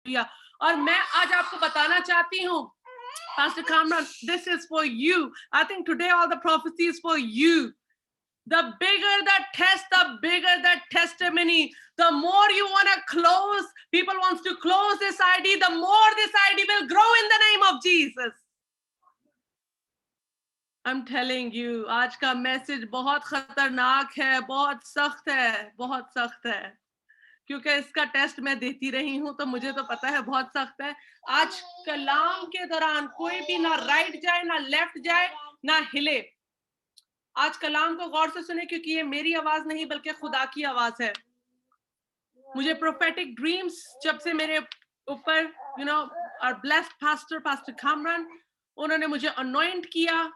और मैं आज आपको बताना चाहती हूँ, Pastor Kamran, this is for you. I think today all the prophecy is for you. The bigger the test, the bigger the testimony. The more you want to close, people wants to close this ID, the more this ID will grow in the name of Jesus. I'm telling you, आज का message बहुत खतरनाक है, बहुत सख्त है, क्योंकि इसका टेस्ट मैं देती रही हूं, तो मुझे तो पता है बहुत सख्त है। आज कलाम के दौरान कोई भी ना राइट जाए, ना लेफ्ट जाए, ना हिले। आज कलाम को गौर से सुने, क्योंकि ये मेरी आवाज नहीं बल्कि खुदा की आवाज है। मुझे प्रोफेटिक ड्रीम्स जब से मेरे ऊपर our blessed pastor Kamran, उन्होंने मुझे अनॉइंट किया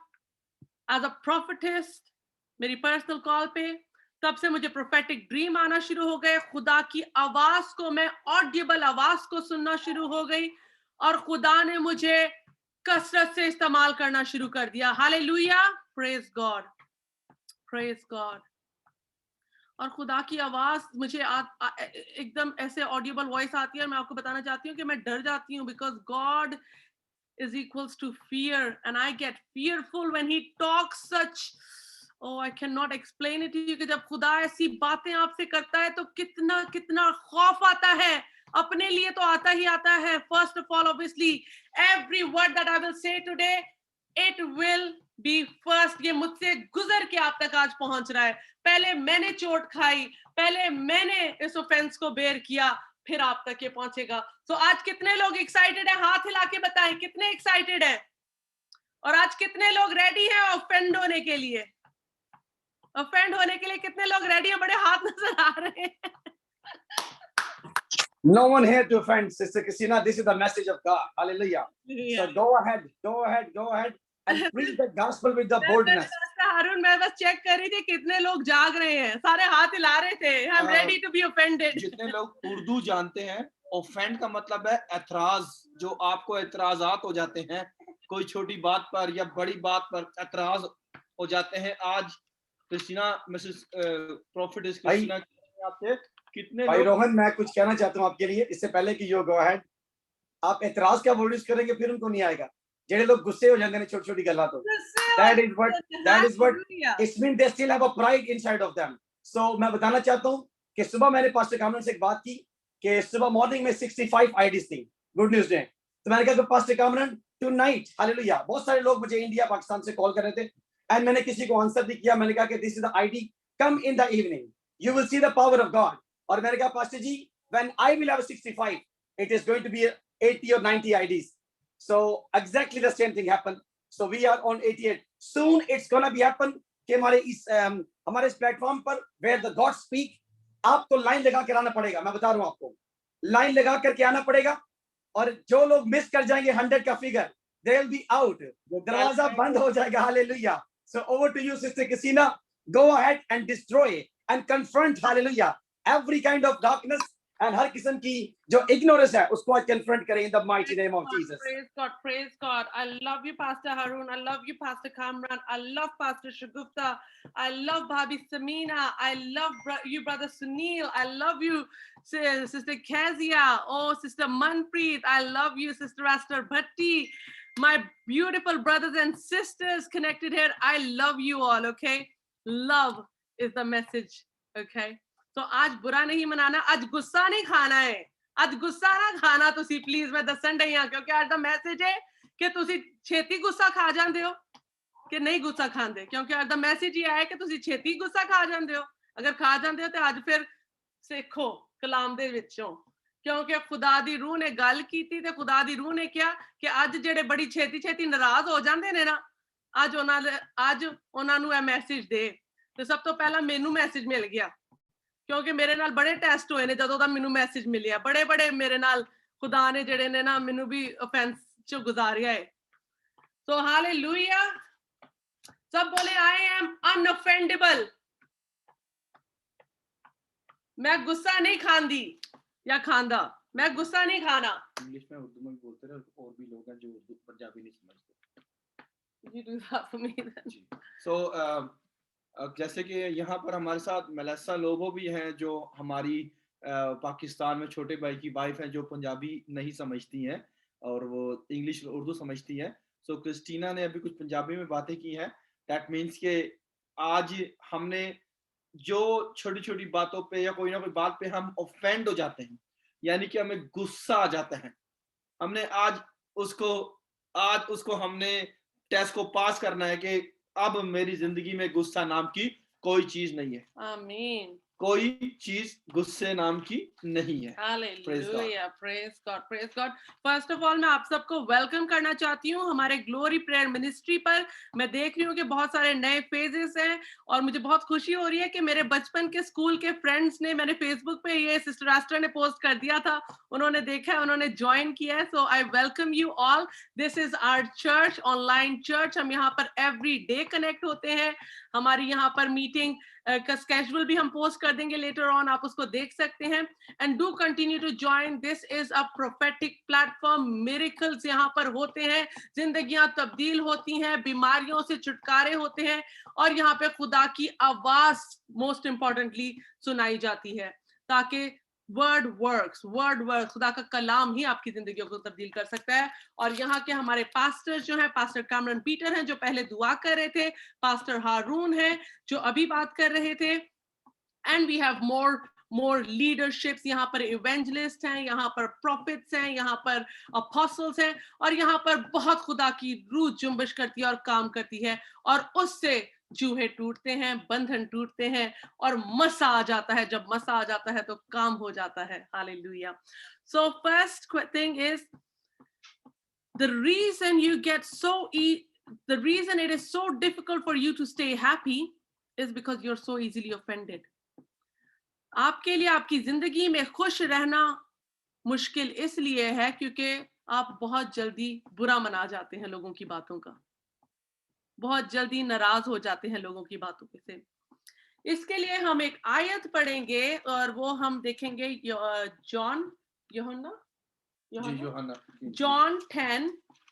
एज अ prophetess मेरी पर्सनल कॉल पे, तब से मुझे प्रोफेटिक ड्रीम आना शुरू हो गए। खुदा की आवाज को, मैं ऑडिबल आवाज को सुनना शुरू हो गई, और खुदा ने मुझे कसरत से इस्तेमाल करना शुरू कर दिया। Hallelujah, praise God, praise God. और खुदा की आवाज मुझे एकदम ऐसे ऑडिबल वॉइस आती है, मैं आपको बताना चाहती हूँ कि मैं डर जाती हूँ, because God is equals to fear, and I get fearful when he talks such, oh I cannot explain it to you, कि जब खुदा ऐसी बातें आपसे करता है तो कितना कितना खौफ आता है। अपने लिए तो आता ही आता है। First of all, obviously every word that I will say today, it will be first, ये मुझसे गुजर के आप तक आज पहुंच रहा है। पहले मैंने चोट खाई, पहले मैंने इस ऑफेंस को बेयर किया, फिर आप तक ये पहुंचेगा। तो आज कितने लोग एक्साइटेड हैं? हाथ हिला के बताएं कितने एक्साइटेड हैं। और आज कितने लोग रेडी हैं ऑफेंड होने के लिए? ऑफेंड होने के लिए कितने लोग रेडी हैं? बड़े हाथ नजर आ रहे हैं। No one here to offend, Sister Christina. This is the message of God. Hallelujah. So go ahead and preach the gospel with the boldness. हारून, मैं बस चेक कर रही थी कितने लोग जाग रहे हैं। सारे हाथ हिला रहे थे। I'm ready to be offended. जितने लोग उर्दू जानते हैं, ऑफेंड का मतलब है एतराज, जो आपको एतराजात हो जाते हैं, कोई छोटी बात पर या बड़ी बात पर एतराज हो जाते हैं। आज क्रिस्टीना, मिसेस प्रॉफिटेस क्रिस्टीना, आपसे कितने भाई रोहन, मैं कुछ कहना चाहता हूँ आपके लिए, इससे पहले कि यू गो अहेड। आप एतराज का वर्ड यूज करेंगे, फिर उनको नहीं आएगा। जेडे लोग गुस्से हो जाते हैं छोटी छोटी गल्ला तो, that is what it means, they still have a pride inside of them. So मैं बताना चाहता हूँ कि सुबह मैंने पास्टर कामरान से एक बात की कि सुबह मॉर्निंग में 65 आईडीज थी, गुड न्यूज डे। तो मैंने कहा पास्टर कामरान टुनाइट, हालेलुया, बहुत सारे लोग मुझे इंडिया पाकिस्तान से कॉल कर रहे थे, एंड मैंने किसी को आंसर भी किया। मैंने कहा कि this is the ID, come in the evening, you will see the power of God. और मैंने कहा pastor ji, when I will have 65, it is going to be 80 or 90 IDs. So exactly the same thing happened. So we are on 88. Soon it's gonna be happen कि हमारे इस platform पर where the God speak, आपको line लगा कर आना पड़ेगा। मैं बता रहा हूँ आपको, लाइन लगा करके आना पड़ेगा। और जो लोग मिस कर जाएंगे 100 का figure, they will be out. दरवाजा बंद हो जाएगा। Hallelujah. So over to you, Sister Christina. Go ahead and destroy and confront, hallelujah, every kind of darkness, and हर किस्म की जो ignorance है उसको आज confront करें in the mighty name of Jesus. Praise God, praise God. I love you, Pastor Harun. I love you, Pastor Kamran. I love Pastor Shagufta. I love Bhabhi Samina. I love you, Brother Sunil. I love you, Sister Kezia. Oh, Sister Manpreet. I love you, Sister Aster Bhatti. My beautiful brothers and sisters connected here. I love you all, okay? Love is the message, okay? तो आज बुरा नहीं मनाना, आज गुस्सा नहीं खाना है, आज गुस्सा ना खाना तुसी प्लीज। मैं दसन रही हां क्योंकि आज दा मैसेज है कि तुसी छेती गुस्सा खा जांदे हो कि नहीं गुस्सा खांदे, क्योंकि आज दा मैसेज ये है कि तुसी छेती गुस्सा खा जांदे हो। अगर खा जांदे हो तो आज फिर सिखो कलाम दे विचों, क्योंकि खुदा दी रूह ने गल कीती ते खुदा दी रूह ने क्या कि आज जेड़े बड़ी छेती छेती नाराज हो जांदे ने ना, आज उन्हां नूं ए मैसेज दे। ते सब तो पहला मेनू मैसेज मिल गया, क्योंकि मेरे नाल बड़े टेस्ट होए ने जदों दा मैनू मैसेज मिलिया। बड़े बड़े मेरे नाल खुदा ने जेड़े ने ना मैनू भी ऑफेंस च गुजारिया है। तो हालेलुया, सब बोले आई एम अनऑफेंडेबल। मैं गुस्सा नहीं खांदी या खांदा, मैं गुस्सा नहीं खाना। इंग्लिश में उर्दू में बोलते रहे, और भी लोग हैं जो उर्दू पंजाबी नहीं समझते। You do that for me then. So जैसे कि यहाँ पर हमारे साथ मेलेसा लोबो भी हैं, जो हमारी पाकिस्तान में छोटे भाई की वाइफ है जो पंजाबी नहीं समझती हैं और वो इंग्लिश उर्दू समझती है। सो क्रिस्टीना ने अभी कुछ पंजाबी में बातें की हैं। दैट मीन्स के आज हमने जो छोटी छोटी बातों पे या कोई ना कोई बात पे हम ऑफेंड हो जाते हैं, यानी कि हमें गुस्सा आ जाता है, हमने आज उसको हमने टेस्ट को पास करना है कि अब मेरी जिंदगी में गुस्सा नाम की कोई चीज नहीं है। आमीन। कोई चीज गुस्से नाम की नहीं है। Hallelujah, praise God, praise God. First of all, मैं आप सबको वेलकम करना चाहती हूँ हमारे ग्लोरी प्रेयर मिनिस्ट्री पर। मैं देख रही हूँ कि बहुत सारे नए फेजेस हैं और मुझे बहुत खुशी हो रही है कि मेरे बचपन के स्कूल के फ्रेंड्स ने, मैंने फेसबुक पे ये सिस्टर आस्ट्रा ने पोस्ट कर दिया था, उन्होंने देखा है, उन्होंने ज्वाइन किया है। So I welcome you all. This is our church, online church. हम यहाँ पर एवरी डे कनेक्ट होते हैं। हमारी यहाँ पर मीटिंग का स्केड्यूल भी हम पोस्ट कर देंगे लेटर ऑन, आप उसको देख सकते हैं। And do continue to join, this is a prophetic platform. Miracles यहाँ पर होते हैं, जिंदगियां तब्दील होती हैं, बीमारियों से छुटकारे होते हैं और यहाँ पे खुदा की आवाज मोस्ट इंपॉर्टेंटली सुनाई जाती है, ताकि वर्ड वर्क्स, खुदा का कलाम ही आपकी जिंदगियों को तब्दील कर सकता है। और यहाँ के हमारे पास्टर जो हैं, पास्टर कैमरन पीटर हैं जो पहले दुआ कर रहे थे, पास्टर हारून है जो अभी बात कर रहे थे, and we have more leaderships. यहाँ पर इवेंजलिस्ट हैं, यहाँ पर प्रॉफिट्स हैं, यहाँ पर अपोस्टल्स हैं और यहाँ पर बहुत खुदा की रूह जुम्बिश करती है और काम करती है और उससे जूहे टूटते हैं, बंधन टूटते हैं और मसा आ जाता है। जब मसा आ जाता है तो काम हो जाता है। Hallelujah. So first thing is the reason you get the reason it is so difficult for you to stay happy is because you're so easily offended. आपके लिए आपकी जिंदगी में खुश रहना मुश्किल इसलिए है क्योंकि आप बहुत जल्दी बुरा मना जाते हैं लोगों की बातों का, बहुत जल्दी नाराज हो जाते हैं लोगों की बातों से। इसके लिए हम एक आयत पढ़ेंगे और वो हम देखेंगे जॉन 10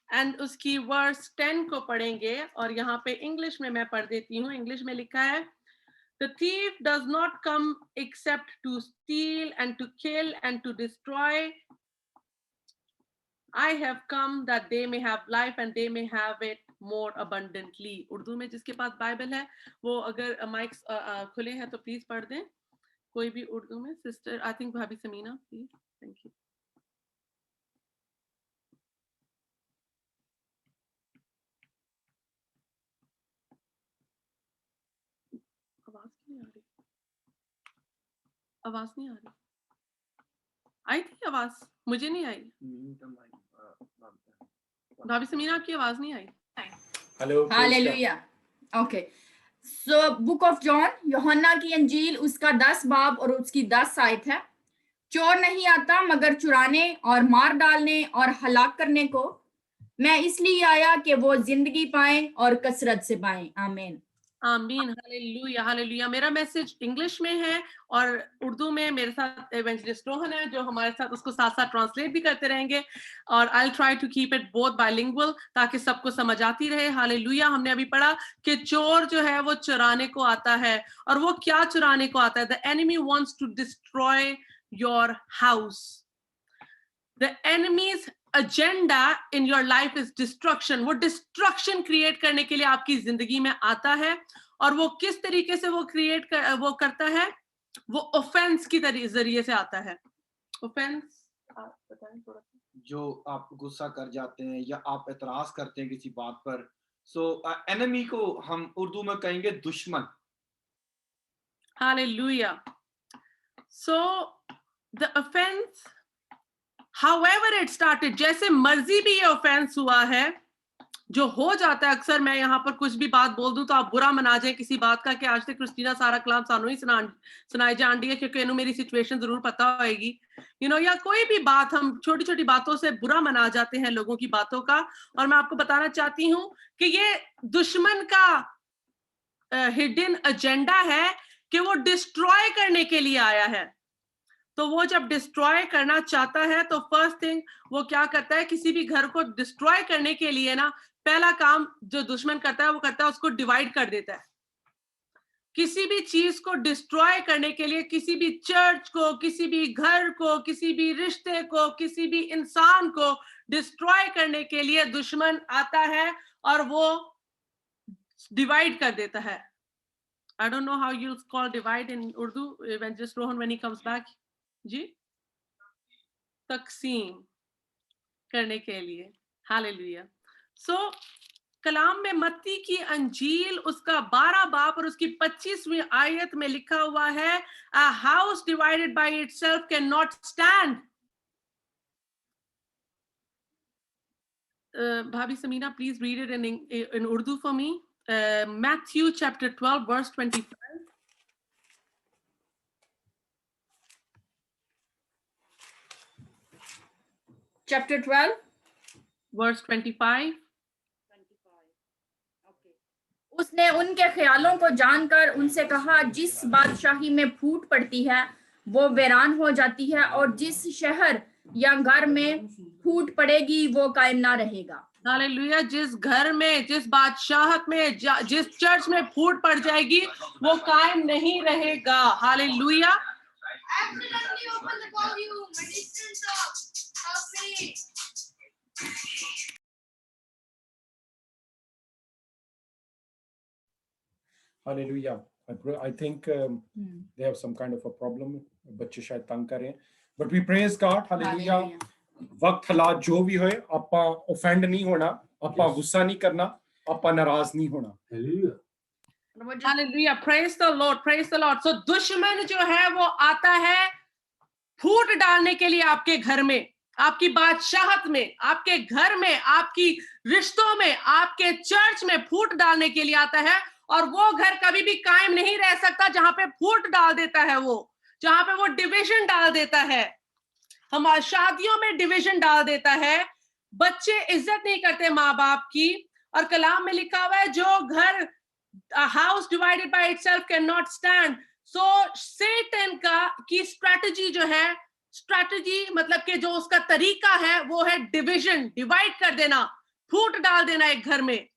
एंड उसकी वर्स 10 को पढ़ेंगे और यहाँ पे इंग्लिश में मैं पढ़ देती हूँ। इंग्लिश में लिखा है, The thief does not come except to steal and to kill and to destroy. I have come that they may have life and they may have it more abundantly. Urdu में जिसके पास बाइबल है वो अगर mics खुले हैं तो please पढ़ दें, कोई भी उर्दू में। सिस्टर आई थिंक भाभी समीना प्लीज, थैंक यू। आवाज नहीं आ रही, आई थी आवाज, मुझे नहीं आई। भाभी समीना आपकी आवाज नहीं आई। Hello, hallelujah. Okay, so book of John, Yuhanna की अंजील, उसका 10 बाब और उसकी 10 आयत है। चोर नहीं आता मगर चुराने और मार डालने और हलाक करने को, मैं इसलिए आया कि वो जिंदगी पाएं और कसरत से पाएं। आमीन आमीन। Hallelujah hallelujah. मेरा मैसेज इंग्लिश में है और उर्दू में मेरे साथ एवेंजलिस्ट रोहन है जो हमारे साथ उसको साथ साथ ट्रांसलेट भी करते रहेंगे और I will try to keep it both bilingual ताकि सबको समझ आती रहे। हालेलुया। हमने अभी पढ़ा कि चोर जो है वो चुराने को आता है और वो क्या चुराने को आता है? The enemy wants to destroy your house. The enemy's agenda in your life is destruction. वो डिस्ट्रक्शन क्रिएट करने के लिए आपकी जिंदगी में आता है और वो किस तरीके से वो करता है? वो ऑफेंस की जरिए से आता है। ऑफेंस आप बताएं थोड़ा सा। जो आप गुस्सा कर जाते हैं या आप एतराज करते हैं किसी बात पर, सो एनिमी को हम उर्दू में कहेंगे दुश्मन। Hallelujah. So the offence However it started, जैसे मर्जी भी ये ऑफेंस हुआ है जो हो जाता है अक्सर। मैं यहाँ पर कुछ भी बात बोल दूं तो आप बुरा मना जाए किसी बात का कि आज तक क्रिस्टीना सारा कलाम सानू ही सुनाई जान दी है क्योंकि इन्हों मेरी सिचुएशन जरूर पता होएगी, या कोई भी बात हम छोटी छोटी बातों से बुरा मना जाते हैं लोगों की बातों का। और मैं आपको बताना चाहती हूँ कि ये दुश्मन का हिडन एजेंडा है कि वो डिस्ट्रॉय करने के लिए आया है। तो वो जब डिस्ट्रॉय करना चाहता है तो फर्स्ट थिंग वो क्या करता है? किसी भी घर को डिस्ट्रॉय करने के लिए ना, पहला काम जो दुश्मन करता है वो करता है उसको डिवाइड कर देता है किसी भी चीज को डिस्ट्रॉय करने के लिए, किसी भी चर्च को, किसी भी घर को, किसी भी रिश्ते को, किसी भी इंसान को डिस्ट्रॉय करने के लिए दुश्मन आता है और वो डिवाइड कर देता है. I don't know how you call divide in Urdu. Evangelist Rohan when he comes back, जी, तकसीम करने के लिए. हालेलुया. सो कलाम में मत्ती की अंजील उसका 12 बाब और उसकी 25वीं आयत में लिखा हुआ है, a house divided by itself cannot stand. Bhabi Samina, please read it in Urdu for me. Matthew chapter 12 verse 25. Chapter 12 verse 25. उसने उनके ख्यालों को जानकर उनसे कहा, जिस बादशाही में फूट पड़ती है वो वीरान हो जाती है, और जिस शहर या घर में फूट पड़ेगी वो कायम ना रहेगा. हालेलुया. जिस घर में, जिस बादशाहत में, जिस चर्च में फूट पड़ जाएगी वो कायम नहीं रहेगा. Hallelujah. Accidentally open the volume. My distance up. Help me. Hallelujah. I think they have some kind of a problem. बच्चे शायद तंग कर रहे हैं. But we praise God. Hallelujah. वक्त हालात जो भी होए, आपा offend नहीं होना, आपा गुस्सा नहीं करना, आपा नाराज नहीं होना. Hallelujah. Hallelujah. Praise the Lord. Praise the Lord. So दुश्मन जो है वो आता है फूट डालने के लिए आपके घर में, आपकी बादशाहत में, आपके घर में, आपकी रिश्तों में, आपके चर्च में फूट डालने के लिए आता है. और वो घर कभी भी कायम नहीं रह सकता जहां पे फूट डाल देता है, वो जहां पे वो डिवीजन डाल देता है. हमारी शादियों में डिवीजन डाल देता है. बच्चे इज्जत नहीं करते माँ बाप की. और कलाम में लिखा हुआ है, जो घर house divided by itself can not stand. So Satan की स्ट्रेटजी जो है, स्ट्रेटजी मतलब कि जो उसका तरीका है वो है डिवीजन, डिवाइड कर देना, फूट डाल देना. एक घर में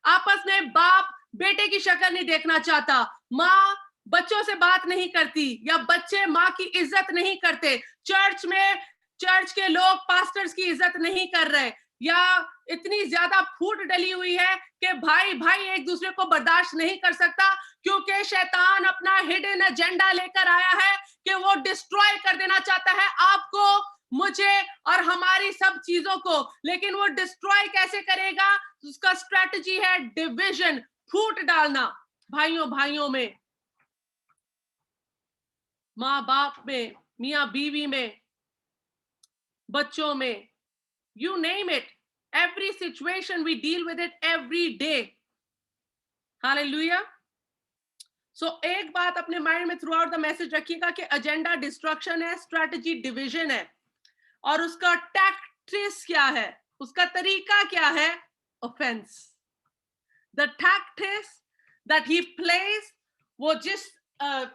आपस में बाप बेटे की शक्ल नहीं देखना चाहता, माँ बच्चों से बात नहीं करती, या बच्चे माँ की इज्जत नहीं करते, चर्च में चर्च के लोग पास्टर्स की इज्जत नहीं कर रहे, या इतनी ज्यादा फूट डली हुई है कि भाई भाई एक दूसरे को बर्दाश्त नहीं कर सकता, क्योंकि शैतान अपना हिडन एजेंडा लेकर आया है कि वो डिस्ट्रॉय कर देना चाहता है आपको, मुझे और हमारी सब चीजों को. लेकिन वो डिस्ट्रॉय कैसे करेगा? उसका स्ट्रेटजी है डिवीजन, फूट डालना. भाइयों भाइयों में, माँ बाप में, मियाँ बीवी में, बच्चों में, you name it. Every situation we deal with it every day. Hallelujah. So एक बात अपने माइंड में थ्रू आउट द मैसेज रखिएगा कि एजेंडा डिस्ट्रक्शन है, स्ट्रेटजी डिवीजन है, और उसका टैक्टिक्स क्या है, उसका तरीका क्या है? Offence. The tactics that he plays, वो जिस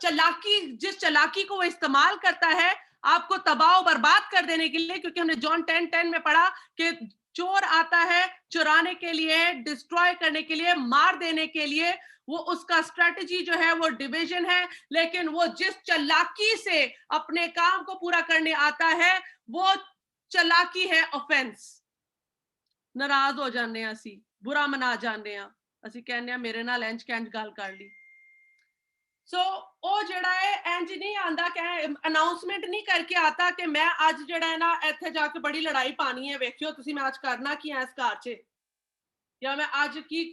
चालाकी को वो इस्तेमाल करता है आपको तबाह बर्बाद कर देने के लिए. क्योंकि हमने जॉन 10:10 में पढ़ा कि चोर आता है चुराने के लिए, डिस्ट्रॉय करने के लिए, मार देने के लिए. वो उसका स्ट्रेटजी जो है वो डिवीजन है. लेकिन वो जिस चालाकी से अपने काम को पूरा करने आता है वो चालाकी है ऑफेंस. नाराज हो जाने, असी बुरा मना जाने, ਅਸੀਂ ਕਹਿੰਦੇ ਆ ਮੇਰੇ ਨਾਲ ਇੰਜ ਕੰਜ ਗੱਲ ਕਰ ਲਈ. ਸੋ ਉਹ ਜਿਹੜਾ ਹੈ ਇੰਜ ਨਹੀਂ ਆਂਦਾ ਕਿ ਅਨਾਉਂਸਮੈਂਟ ਨਹੀਂ ਕਰਕੇ ਆਤਾ ਕਿ ਮੈਂ ਅੱਜ ਜਿਹੜਾ ਹੈ ਨਾ ਇੱਥੇ ਜਾ ਕੇ ਬੜੀ ਲੜਾਈ ਪਾਣੀ ਹੈ, ਵੇਖਿਓ ਤੁਸੀਂ ਮੈਂ ਅੱਜ ਕਰਨਾ ਕੀ ਹੈ ਇਸ ਘਰ 'ਚ, ਜਾਂ ਮੈਂ ਅੱਜ ਕੀ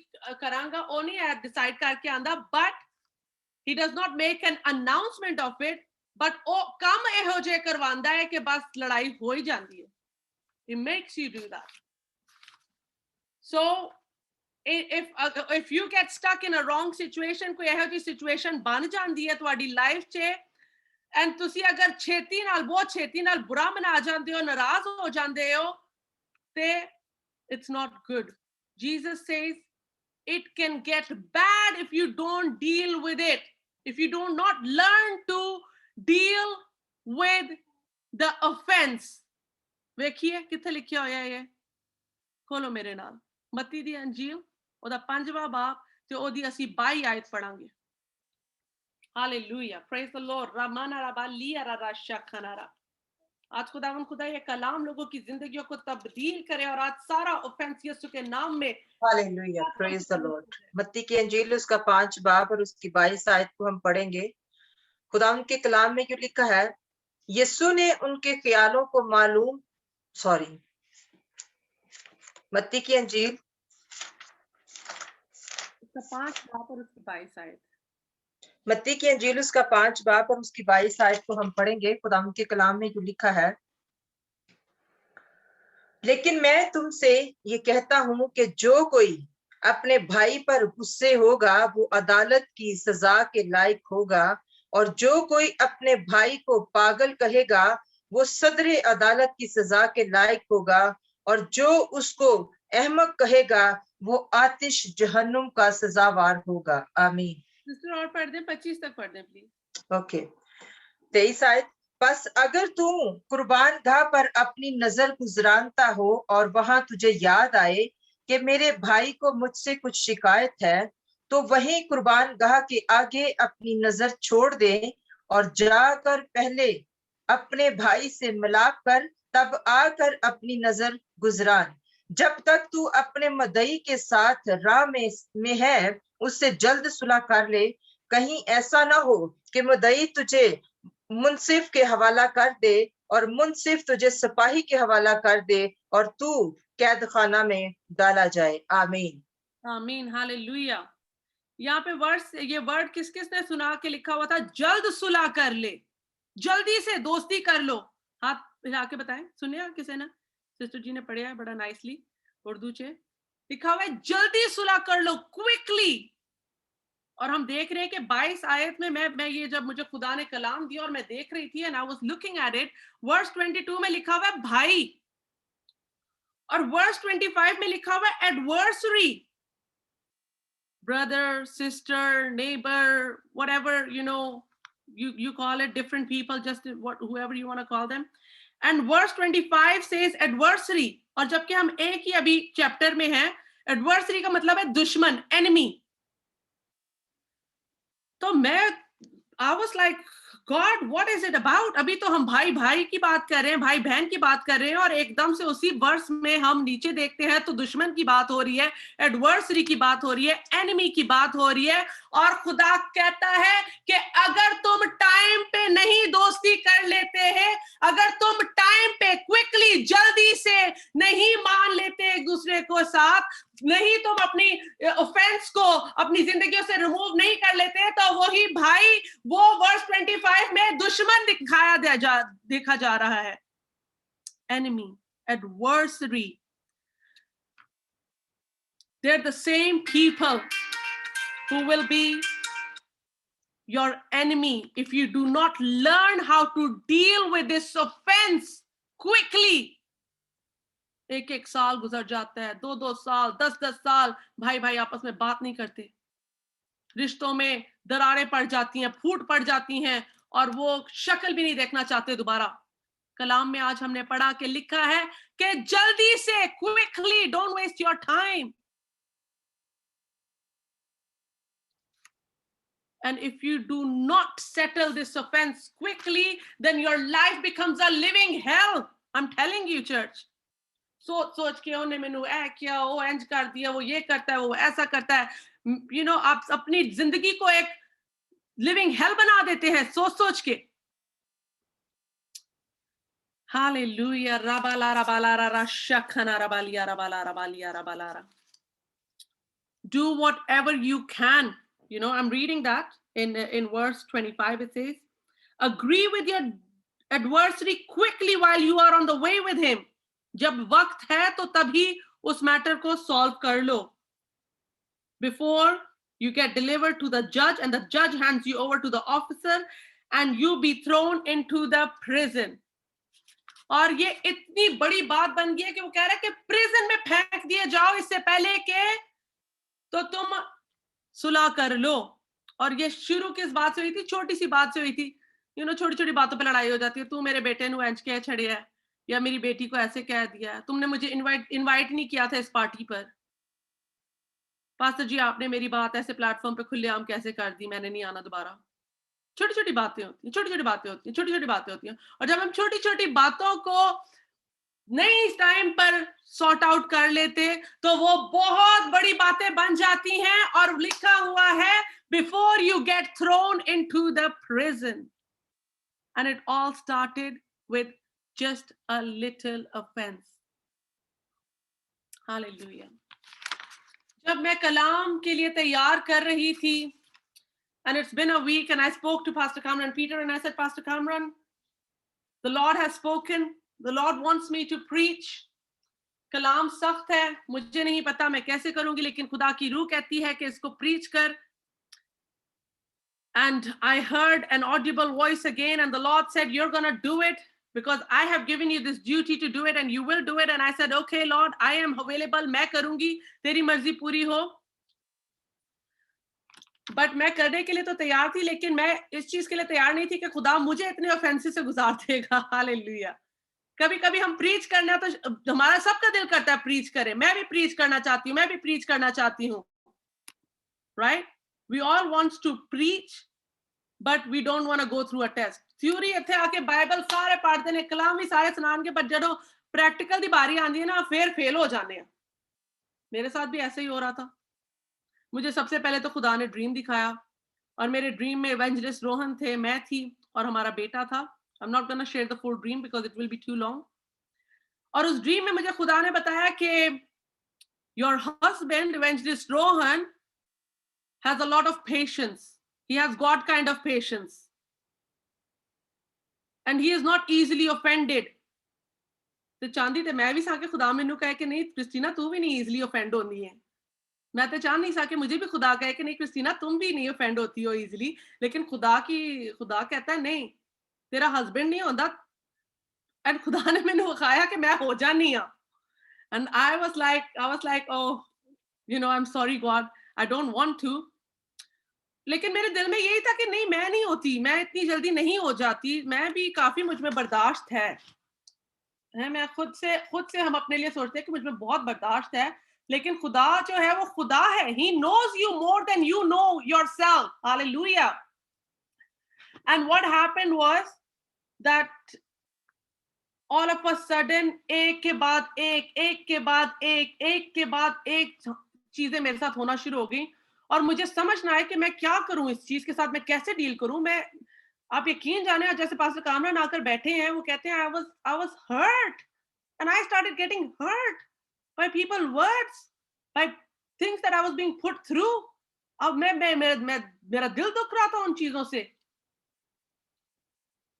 ਕਰਾਂਗਾ. ਉਹ ਨਹੀਂ ਹੈ ਡਿਸਾਈਡ ਕਰਕੇ ਆਂਦਾ. But he does not make N announcement of it, but ਉਹ ਕੰਮ ਇਹੋ ਜਿਹੇ ਕਰਵਾਉਂਦਾ ਹੈ ਕਿ ਬਸ ਲੜਾਈ ਹੋ ਹੀ ਜਾਂਦੀ ਹੈ. He makes you do that. So if you get stuck in a wrong situation, कोई ਇਹੋ ਜਿਹੀ situation ਬਣ ਜਾਂਦੀ ਹੈ ਤੁਹਾਡੀ ਲਾਈਫ 'ਚ, ਐਂਡ ਤੁਸੀਂ ਅਗਰ ਛੇਤੀ ਨਾਲ, ਬਹੁਤ ਛੇਤੀ ਨਾਲ ਬੁਰਾ ਮਨਾ ਜਾਂਦੇ ਹੋ, ਨਾਰਾਜ਼ ਹੋ ਜਾਂਦੇ ਹੋ, ਤੇ it's not good. Jesus says it can get bad if you don't deal with it, if you do not learn to deal with the offense. ਵੇਖੀਏ ਕਿੱਥੇ ਲਿਖਿਆ ਹੋਇਆ ਹੈ ਇਹ, ਖੋਲੋ ਮੇਰੇ ਨਾਲ ਮੱਤੀ ਦੀ ਅੰਜੀਲ ਉਹਦਾ 5ਵਾਂ ਬਾਬ ਤੇ ਉਹਦੀ ਅਸੀਂ 22 ਆਇਤ ਪੜਾਂਗੇ. Hallelujah, praise the Lord. रामाना राबालिया राशाखनारा। आज खुदा ये कलाम लोगों की जिंदगियों को तब्दील करे और आज सारा ऑफेंस यीशु के नाम में हालेलुया, प्रेज द लॉर्ड। मत्ती की अंजील उसका 5 बाब और उसकी 22 आयत को हम पढ़ेंगे। खुदा उनके कलाम में क्यों लिखा है, यीशु ने उनके ख्यालों को मालूम, मत्ती की अंजील उसका 5 बाब और उसकी 22 आयत। मत्ती की अंजील उसका 5 बाब और उसकी 22 आयत को हम पढ़ेंगे। खुदा उनके कलाम में क्यों लिखा है, लेकिन मैं तुमसे ये कहता हूं कि जो कोई अपने भाई पर गुस्से होगा वो अदालत की सजा के लायक होगा, और जो कोई अपने भाई को पागल कहेगा वो सदरे अदालत की सजा के लायक होगा, और जो उसको अहमक कहेगा वो आतिश जहन्नुम का सजावार होगा। आमीन। सिस्टर और पढ़ दे, 25 तक पढ़ दे प्लीज। ओके, 23 आयत। बस अगर तू कुर्बान गाह पर अपनी नजर गुजरानता हो और वहां तुझे याद आए कि मेरे भाई को मुझसे कुछ शिकायत है, तो वहीं कुर्बान गाह के आगे अपनी नजर छोड़ दे और जाकर पहले अपने भाई से मिलाप कर, तब आकर अपनी नजर गुजरान। जब तक तू अपने मदई के साथ राह में है उससे जल्द सुलह कर ले, कहीं ऐसा ना हो कि मदई तुझे मुंसिफ के हवाला कर दे और मुंसिफ तुझे सिपाही के हवाला कर दे और तू कैद खाना में डाला जाए। आमीन। आमीन, हालेलुया। यहाँ पे ये वर्ड किस किसने सुना के लिखा हुआ था, जल्द सुलह कर ले, जल्दी से दोस्ती कर लो। हाथ हिला के बताएं, सुनिए किसे ना, सिस्टर जी ने पढ़ा है बड़ा नाइसली उर्दू चे, लिखा हुआ है जल्दी सुलह कर लो, क्विकली। और हम देख रहे हैं कि 22 आयत में मैं ये जब मुझे खुदा ने कलाम दिया और मैं देख रही थी and I was looking at it, verse 22 में लिखा हुआ है भाई, और वर्स 25 में लिखा हुआ है adversary, brother, sister, neighbor, whatever, you call it, different people, just whoever you want to call them. And verse 25 says adversary, और जबकि हम एक ही अभी चैप्टर में हैं, adversary का मतलब है दुश्मन, enemy. तो I was like, God, what is it about? अभी तो हम भाई भाई की बात कर रहे हैं, भाई बहन की बात कर रहे हैं, और एकदम से उसी वर्स में हम नीचे देखते हैं तो दुश्मन की बात हो रही है, एडवर्सरी की बात हो रही है, एनिमी की बात हो रही है। और खुदा कहता है कि अगर तुम टाइम पे नहीं दोस्ती कर लेते हैं, अगर तुम टाइम पे क्विकली जल्दी से नहीं मान लेते एक दूसरे को साथ, नहीं तुम अपनी ऑफेंस को अपनी जिंदगियों से रिमूव नहीं कर लेते, तो वही भाई वो वर्स 25 में दुश्मन देखा जा रहा है, enemy, adversary. They're the same people who will be your enemy if you do not learn how to deal with this offense quickly. एक साल गुजर जाता है, 2 साल, 10 साल, भाई भाई आपस में बात नहीं करते, रिश्तों में दरारें पड़ जाती हैं, फूट पड़ जाती हैं, और वो शक्ल भी नहीं देखना चाहते दोबारा। कलाम में आज हमने पढ़ा कि लिखा है कि जल्दी से, quickly, don't waste your time. And if you do not settle this offense quickly, then your life becomes a living hell. I'm telling you, church. सोच के उन्हें मैंने ऐ किया, वो एंज कर दिया, वो ये करता है, वो ऐसा करता है, आप अपनी जिंदगी को एक लिविंग हेल बना देते हैं सोच के। Hallelujah, रबाला रबाला रशखना रबालिया रबाला रबालिया रबाला। Do whatever you can. I'm reading that in verse 25. It says, agree with your adversary quickly while you are on the way with him. जब वक्त है तो तभी उस मैटर को सॉल्व कर लो, before you get delivered to the judge and the judge hands you over to the officer and you be thrown into the prison. और ये इतनी बड़ी बात बन गई है कि वो कह रहा है कि प्रिजन में फेंक दिए जाओ इससे पहले के तो तुम सुलह कर लो। और ये शुरू किस बात से हुई थी? छोटी सी बात से हुई थी। छोटी छोटी बातों पे लड़ाई हो जाती है। तू मेरे बेटे नु एंच के छड़े है, या मेरी बेटी को ऐसे कह दिया, तुमने मुझे इनवाइट नहीं किया था इस पार्टी पर, पास्टर जी आपने मेरी बात ऐसे प्लेटफॉर्म पे खुलेआम कैसे कर दी, मैंने नहीं आना दोबारा। छोटी छोटी बातें होती हैं, छोटी छोटी बातें होती हैं, छोटी छोटी बातें होती हैं। और जब हम छोटी छोटी बातों को नहीं इस टाइम पर सॉर्ट आउट कर लेते तो वो बहुत बड़ी बातें बन जाती हैं। और लिखा हुआ है before you get throne into the prison, and it all started with just a little offence. Hallelujah. जब मैं कलाम के लिए तैयार कर रही थी, and it's been a week, and I spoke to Pastor Cameron Peter and I said, Pastor Cameron, the Lord has spoken. The Lord wants me to preach. कलाम सख्त है, मुझे नहीं पता मैं कैसे करूंगी, लेकिन खुदा की रूह कहती है कि इसको preach कर. And I heard an audible voice again, and the Lord said, you're going to do it because I have given you this duty to do it, and you will do it. And I said, okay, Lord, I am available. मैं करूंगी, तेरी मर्जी पूरी हो. But मैं करने के लिए तो तैयार थी, लेकिन मैं इस चीज के लिए तैयार नहीं थी कि खुदा मुझे इतने ऑफेंसेस से गुजार देगा. हालेलुया. कभी कभी हम प्रीच करना तो हमारा सबका दिल करता है प्रीच करें. मैं भी प्रीच करना चाहती हूँ, मैं भी प्रीच करना चाहती हूँ. Right? We all wants to preach, but we don't want to go through a test. Theory ਇੱਥੇ ਆ ਕੇ ਬਾਈਬਲ ਸਾਰੇ ਪੜ੍ਹਦੇ ਨੇ, ਕਲਾਮ ਵੀ ਸਾਰੇ ਸੁਣਾਣਗੇ, ਪਰ ਜਦੋਂ प्रैक्टिकल ਦੀ बारी आंदी है ना, फिर फेल हो जाने हैं. मेरे साथ भी ऐसे ही हो रहा था. मुझे सबसे पहले तो खुदा ने ड्रीम दिखाया, और मेरे ड्रीम में इवेंजलिस्ट रोहन थे, मैं थी और हमारा बेटा था. I'm not going to share the full dream because it will be too long. और उस ड्रीम में मुझे खुदा ने बताया कि your husband, evangelist Rohan, has a lot of patience. He has God kind of patience. And he is not easily offended. तो चांदी ते मैं भी साके खुदा मैनू कहे कि नहीं क्रिस्टीना तू भी नहीं easily offend होनी है. मैं तो चाह नहीं सके मुझे भी खुदा कहे कि नहीं क्रिस्टीना तुम भी नहीं ऑफेंड होती हो इजीली, लेकिन खुदा कहता है नहीं, तेरा हस्बैंड नहीं होता. एंड खुदा ने मैंने दिखाया कि मैं हो जानी हां. And I was like oh you know I am sorry God, I don't want to. लेकिन मेरे दिल में यही था कि नहीं मैं नहीं होती, मैं इतनी जल्दी नहीं हो जाती. मैं भी काफी मुझ में बर्दाश्त है. मैं खुद से हम अपने लिए सोचते हैं कि मुझ में बहुत बर्दाश्त है, लेकिन खुदा जो है वो खुदा है. He knows you more than you know yourself. Hallelujah. And what happened was that all of a sudden एक के बाद एक चीजें मेरे साथ होना शुरू हो गई, और मुझे समझ ना आए कि मैं क्या करूं इस चीज के साथ, मैं कैसे डील करूं. आप यकीन जाने, जैसे पास्टर कामरान आकर बैठे हैं, वो कहते हैं I was hurt and I started getting hurt by people's words, by things that I was being put through. अब मेरा दिल दुख रहा था उन चीजों से,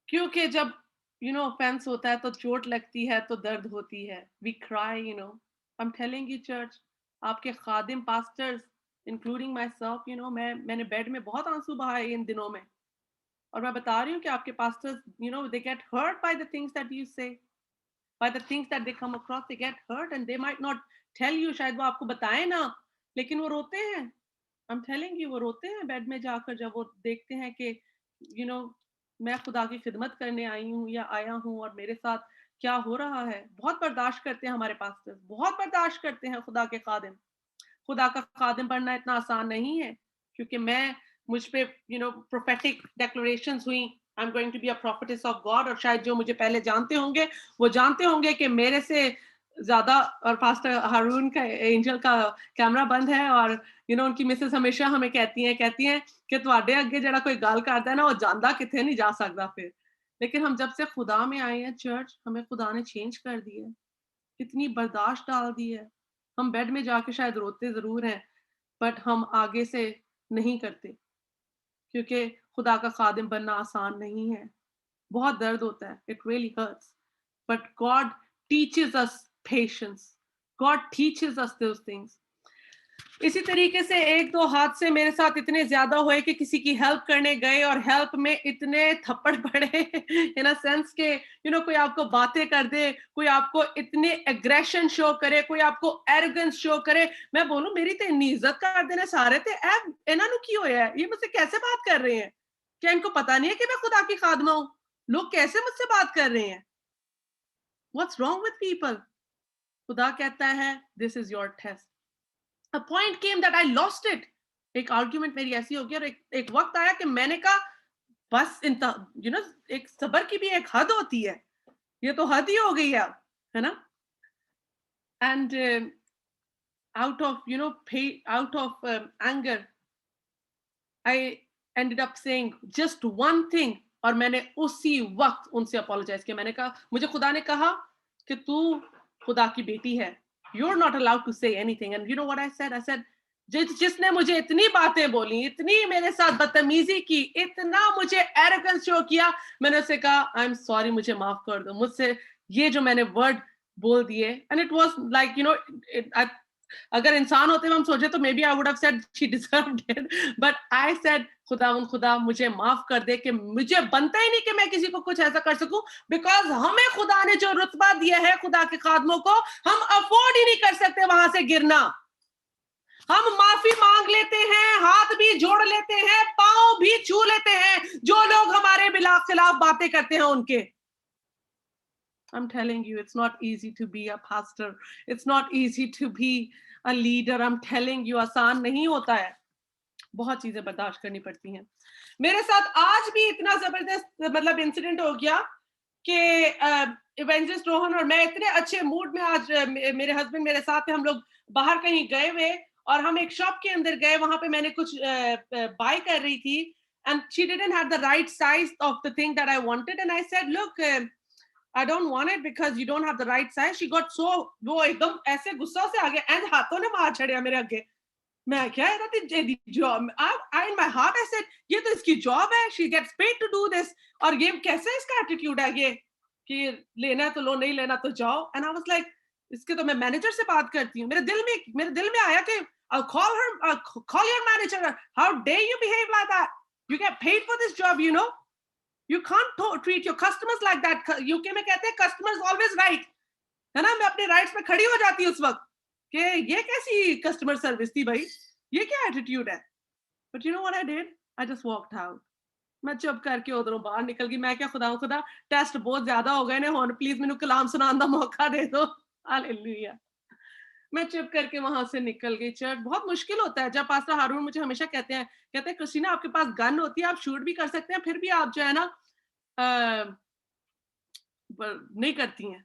क्योंकि जब offense होता है तो चोट लगती है, तो दर्द होती है. We cry, I'm telling you church, आपके खादिम pastors including myself, मैंने बेड में बहुत आंसू बहाए इन दिनों में. और मैं बता रही हूँ कि आपके pastors, they get hurt by the things that you say, by the things that they come across. They get hurt and they might not tell you, शायद वो आपको बताएं ना, लेकिन वो रोते हैं. I'm telling you, वो रोते हैं बेड में जाकर, जब वो देखते हैं कि मैं खुदा की खिदमत करने आई हूँ या आया हूँ और मेरे साथ क्या हो रहा है. बहुत बर्दाश्त करते हैं हमारे पास्टर्स, बहुत बर्दाश्त करते हैं खुदा के खादिम. खुदा का खादिम बनना इतना आसान नहीं है, क्योंकि मुझ पे prophetic declarations हुई, I'm going to be a prophetess of God. और शायद जो मुझे पहले जानते होंगे वो जानते होंगे कि मेरे से ज्यादा, और पास्टर हारून का एंजल का कैमरा बंद है, और उनकी मिसेस हमेशा हमें कहती हैं कि तुहाडे अगे जेड़ा कोई गल करता है ना, वो जांदा किथे नहीं जा सकता फिर. लेकिन हम जब से खुदा में आए हैं चर्च, हमें खुदा ने चेंज कर दी है, कितनी बर्दाश्त डाल दी है. हम बेड में जाके शायद रोते जरूर हैं, बट हम आगे से नहीं करते, क्योंकि खुदा का खादिम बनना आसान नहीं है. बहुत दर्द होता है. It really hurts. But God teaches us patience. God teaches us those things. इसी तरीके से एक दो हादसे मेरे साथ इतने ज्यादा हुए कि किसी की हेल्प करने गए और हेल्प में इतने थप्पड़ पड़े, इन अ सेंस के कोई आपको बातें कर दे, कोई आपको इतने एग्रेशन शो करे, कोई आपको एरोगेंस शो करे. मैं बोलूं मेरी तो इतनी इज्जत कर देने सारे थे, इन्होंने की होया है, ये मुझसे कैसे बात कर रहे हैं, क्या इनको पता नहीं है कि मैं खुदा की खादमा हूं. लोग कैसे मुझसे बात कर रहे हैं. What's wrong with people? खुदा कहता है this is your test. A point came that I lost it. एक आर्ग्यूमेंट मेरी ऐसी हो गई, और एक वक्त आया कि मैंने कहा बस यू नो एक सब्र की भी एक हद होती है, ये तो हद ही हो गई है ना। And out of out of anger I ended up saying just one thing, और मैंने उसी वक्त उनसे अपोलोजाइज किया। मैंने कहा, मुझे खुदा ने कहा कि तू खुदा की बेटी है, you're not allowed to say anything, and you know what I said जिसने मुझे इतनी बातें बोली, इतनी मेरे साथ बदतमीजी की, इतना मुझे एरोगेंस शो किया, मैंने उससे कहा आई एम सॉरी, मुझे माफ कर दो, मुझसे ये जो मैंने वर्ड बोल दिए। And it was like you know, अगर इंसान होते हम सोचे तो maybe I would have said she deserved it, but I said खुदा मुझे माफ कर दे, कि मुझे बनता ही नहीं कि मैं किसी को कुछ ऐसा कर सकूं, बिकॉज हमें खुदा ने जो रुतबा दिया है खुदा के खादमों को, हम अफोर्ड ही नहीं कर सकते वहां से गिरना। हम माफी मांग लेते हैं, हाथ भी जोड़ लेते हैं, पांव भी छू लेते हैं जो लोग हमारे खिलाफ बातें करते हैं उनके। I'm telling you, it's not easy to be a pastor. It's not easy to be a leader. I'm telling you, आसान नहीं होता है, बहुत चीजें बर्दाश्त करनी पड़ती हैं। मेरे साथ आज भी इतना जबरदस्त मतलब इंसिडेंट हो गया कि इवेंजलिस्ट रोहन और मैं इतने अच्छे मूड में, आज मेरे हस्बैंड मेरे साथ थे, हम लोग बाहर कहीं गए हुए और हम एक शॉप के अंदर गए, वहां पे मैंने कुछ बाय कर रही थी, and she didn't have the right size of the thing that I wanted, and I said, look, I don't want it because you don't have the right size. She got so, वो एकदम ऐसे गुस्सा से आ गया and हाथों ने मार छड़िया मेरे आगे। मैं क्या है ना, job, I in my heart I said, ये तो इसकी जॉब है, she gets paid to do this, और ये कैसे इसका एटीट्यूड है ये कि लेना है तो लो, नहीं लेना तो जाओ। And I was like, इसके तो मैं मैनेजर से बात करती हूँ। मेरे दिल में आया कि I'll call her, call your manager. How dare you behave like that? You get paid for this job, you know. You can't treat your customers like that. UK में कहते हैं customers always right, है ना। मैं अपने rights पे खड़ी हो जाती हूँ उस वक्त कि ये कैसी कस्टमर सर्विस थी भाई, ये क्या एटीट्यूड है। But you know what I did? I just walked out. मैं चुप करके उधरों बाहर निकल गई। मैं क्या, खुदा टेस्ट बहुत ज्यादा हो गए ने, हुन प्लीज मैनू कलाम सुनाने दा मौका दे दो। हालेलुया। मैं चुप करके वहां से निकल गई। चर्च बहुत मुश्किल होता है। जब पास्टर हारून मुझे हमेशा कहते हैं क्रिस्टीना आपके पास गन होती है, आप शूट भी कर सकते हैं, फिर भी आप जो है ना नहीं करती हैं।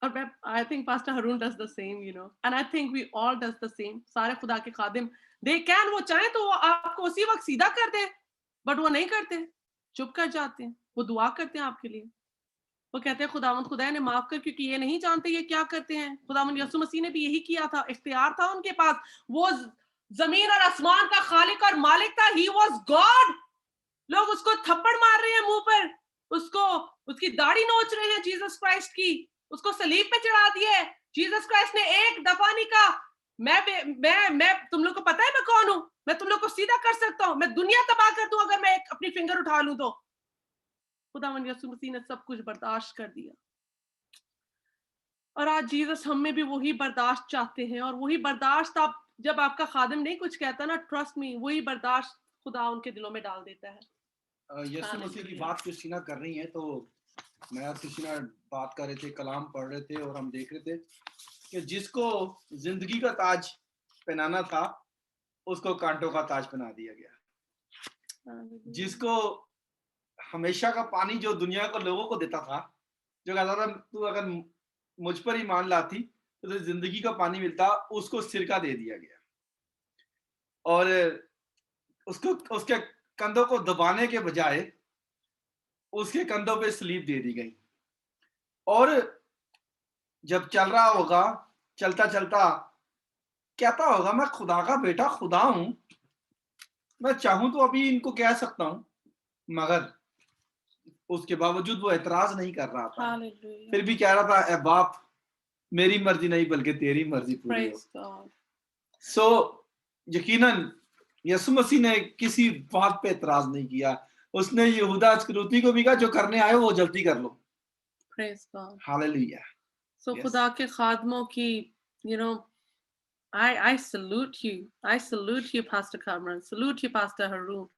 और I think pastor Haroon does the same, you know, and I think we all does the same. सारे खुदा के खादिम दे कैन, वो चाहे तो वो आपको उसी वक्त सीधा कर दे, बट वो नहीं करते, चुप कर जाते हैं। वो दुआ करते हैं आपके लिए, वो कहते हैं खुदा ने माफ कर, क्योंकि ये नहीं जानते ये क्या करते हैं। खुदावंद यीशु मसीह ने भी यही किया था, इख्तियार था उनके पास, वो जमीन और आसमान का खालिक और मालिक था, ही वाज गॉड। लोग उसको थप्पड़ मार रहे हैं मुंह पर, उसको उसकी दाढ़ी नोच रहे हैं जीसस क्राइस्ट की, उसको सलीब पे चढ़ा दिया। जीसस क्राइस्ट ने एक दफा नहीं कहा मैं तुम लोग को पता है मैं कौन हूं, मैं तुम लोग को सीधा कर सकता हूं, मैं दुनिया तबाह कर दूं अगर मैं अपनी फिंगर उठा लूं तो। खुदावंद यीशु मसीह ने सब कुछ बर्दाश्त कर दिया, और आज जीसस हम में भी वही बर्दाश्त चाहते हैं। और वही बर्दाश्त आप, जब आपका खादिम नहीं कुछ कहता ना, ट्रस्ट मी, वही बर्दाश्त खुदा उनके दिलों में डाल देता है। यीशु मसीह की बात क्रिस्टीना कर रही है, तो मैं और क्रिस्टीना बात कर रहे थे, कलाम पढ़ रहे थे, और हम देख रहे थे कि जिसको जिंदगी का ताज पहनाना था उसको कांटों का ताज पहना दिया गया। जिसको हमेशा का पानी जो दुनिया को लोगों को देता था, जो कहता था तू अगर मुझ पर ही मान लाती तो तुझे जिंदगी का पानी मिलता, उसको सिरका दे दिया गया, और उसको उसके कंधों को दबाने के बजाय उसके कंधों पे सलीब दे दी गई। और जब चल रहा होगा, चलता चलता कहता होगा मैं खुदा का बेटा, खुदा हूं, मैं चाहूं तो अभी इनको कह सकता हूं, मगर उसके बावजूद वो एतराज नहीं कर रहा था, फिर भी कह रहा था ए बाप, मेरी मर्जी नहीं बल्कि तेरी मर्जी पूरी हो। सो यकीनन यीशु मसीह ने किसी बात पे एतराज नहीं किया। उसने यहूदा इस्करियोती को भी कहा जो करने आए वो जल्दी कर लो। हालेलुया। सो खुदा के खादमों की, you know, I salute you. I salute you, Pastor Cameron. Salute you, Pastor Haroon.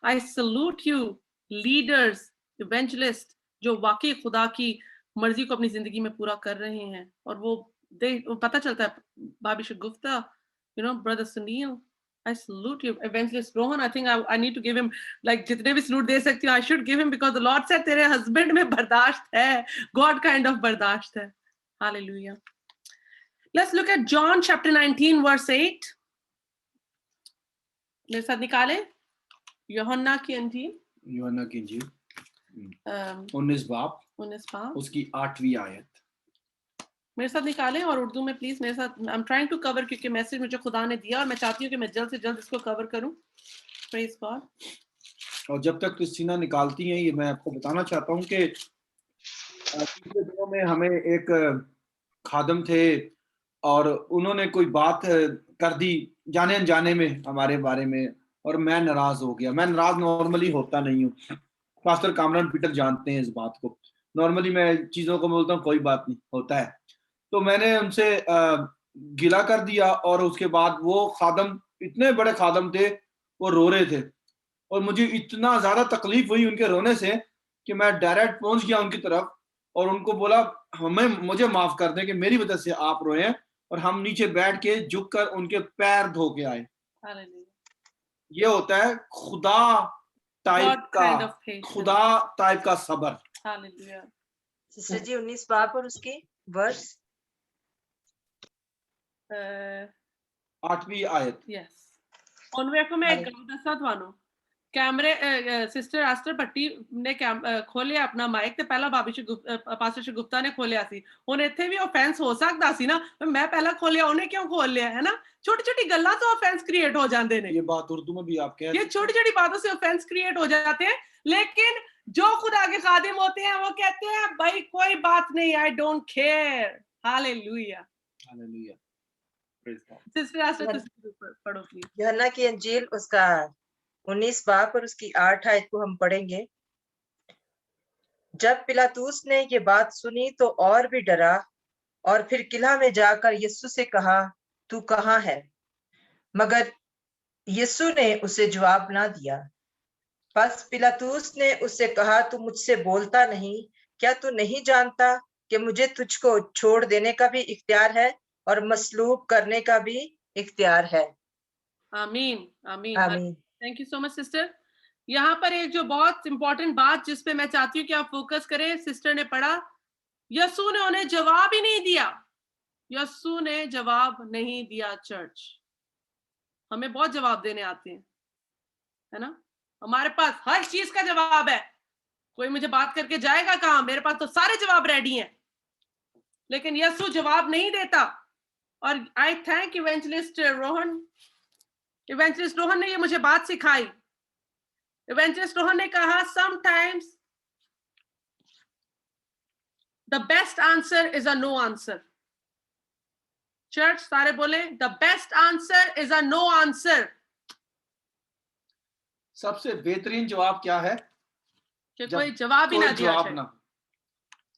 I salute you, leaders, evangelists, जो वाकई खुदा की मर्जी को अपनी जिंदगी में पूरा कर रहे हैं। और वो पता चलता है, भाभी शगुफ्ता, you know, brother Sunil, I salute you, Evangelist Rohan. I think I need to give him, like, जितने भी salute दे सकती हूँ, I should give him, because the Lord said तेरे husband में बर्दाश्त है, God kind of बर्दाश्त है. Hallelujah. Let's look at John chapter 19 verse 8. मेरे साथ निकाले यूहन्ना की इंजील, यूहन्ना की इंजील 19 बाब उसकी 8वीं आयत. मेरे साथ निकालें और उर्दू में प्लीज मेरे साथ. I am trying to cover, क्योंकि मैसेज मुझे खुदा ने दिया और मैं चाहती हूँ कि मैं जल्द से जल्द इसको कवर करूं. Praise God. और जब तक क्रिस्टीना निकालती हैं, ये मैं आपको बताना चाहता हूँ कि पिछले दिनों में हमें एक खादम थे और उन्होंने कोई बात कर दी जाने अनजाने में हमारे बारे में, और मैं नाराज हो गया. मैं नाराज नॉर्मली होता नहीं हूँ. पास्टर कामरान पीटर जानते हैं इस बात को. नॉर्मली मैं चीजों को बोलता हूँ कोई बात नहीं, होता है. तो मैंने उनसे गिला कर दिया और उसके बाद वो खादम, इतने बड़े खादम थे, वो रो रहे थे और मुझे इतना ज्यादा तकलीफ हुई उनके रोने से कि मैं डायरेक्ट पहुंच गया उनकी तरफ और उनको बोला मुझे माफ कर दें कि मेरी वजह से आप रोए हैं, और हम नीचे बैठ के झुककर उनके पैर धो के आए. ये होता है खुदा टाइप का सब्र. सिस्टर जी 19 बाब और उसकी वर्स 8वीं आयत. यस. उनमें को मैं एक गल दसा ਤੁਹਾਨੂੰ. कैमरे सिस्टर आस्टर भट्टी ने खोलिया अपना माइक ਤੇ ਪਹਿਲਾਂ ਪਾਸਟਰ ਸ਼ਗੁਪਤਾ ਨੇ ਖੋਲਿਆ ਸੀ. ਹੁਣ ਇੱਥੇ ਵੀ ਆਫੈਂਸ ਹੋ ਸਕਦਾ ਸੀ ਨਾ, ਮੈਂ ਪਹਿਲਾਂ ਖੋਲਿਆ, ਉਹਨੇ ਕਿਉਂ ਖੋਲ ਲਿਆ, है ना. छोटी छोटी गल्लां तो ऑफेंस क्रिएट हो जाते हैं. ये बात उर्दू में भी आप कह, ये छोटी छोटी बातों से ऑफेंस क्रिएट हो जाते हैं, लेकिन जो खुदा के खादिम होते हैं वो कहते हैं भाई कोई बात नहीं, I don't care. Hallelujah, hallelujah. Sister Esther पढ़ो प्लीज. यूहन्ना की इंजील उसका 19 बाब और उसकी 8 आयत को हम पढ़ेंगे. जब पिलातूस ने ये बात सुनी तो और भी डरा और फिर किला में जाकर यीशु से कहा, तू कहाँ है? मगर यीशु ने उसे जवाब ना दिया. बस पिलातूस ने उससे कहा, तू मुझसे बोलता नहीं? क्या तू नहीं जानता कि मुझे तुझको छोड़ देने का भी इख्तियार है और मसलूब करने का भी इख्तियार है? आमीन, आमीन, आमीन. Thank you so much sister. यहाँ पर एक जो बहुत इंपॉर्टेंट बात जिस पे मैं चाहती हूँ कि आप फोकस करें, सिस्टर ने पढ़ा, यीशु ने उन्हें जवाब ही नहीं दिया. यीशु ने जवाब नहीं दिया. चर्च, हमें बहुत जवाब देने आते हैं, है ना. हमारे पास हर चीज का जवाब है. कोई मुझे बात करके जाएगा कहाँ, मेरे पास तो सारे जवाब रेडी हैं. लेकिन यीशु जवाब नहीं देता. और I thank evangelist Rohan. Evangelist Rohan ने ये मुझे बात सिखाई. इवेंजलिस्ट रोहन ने कहा, sometimes the best answer is a no answer. Church सारे बोले, the best answer is a no answer. सबसे बेहतरीन जवाब क्या है? कि कोई जवाब ही ना दिया जाए.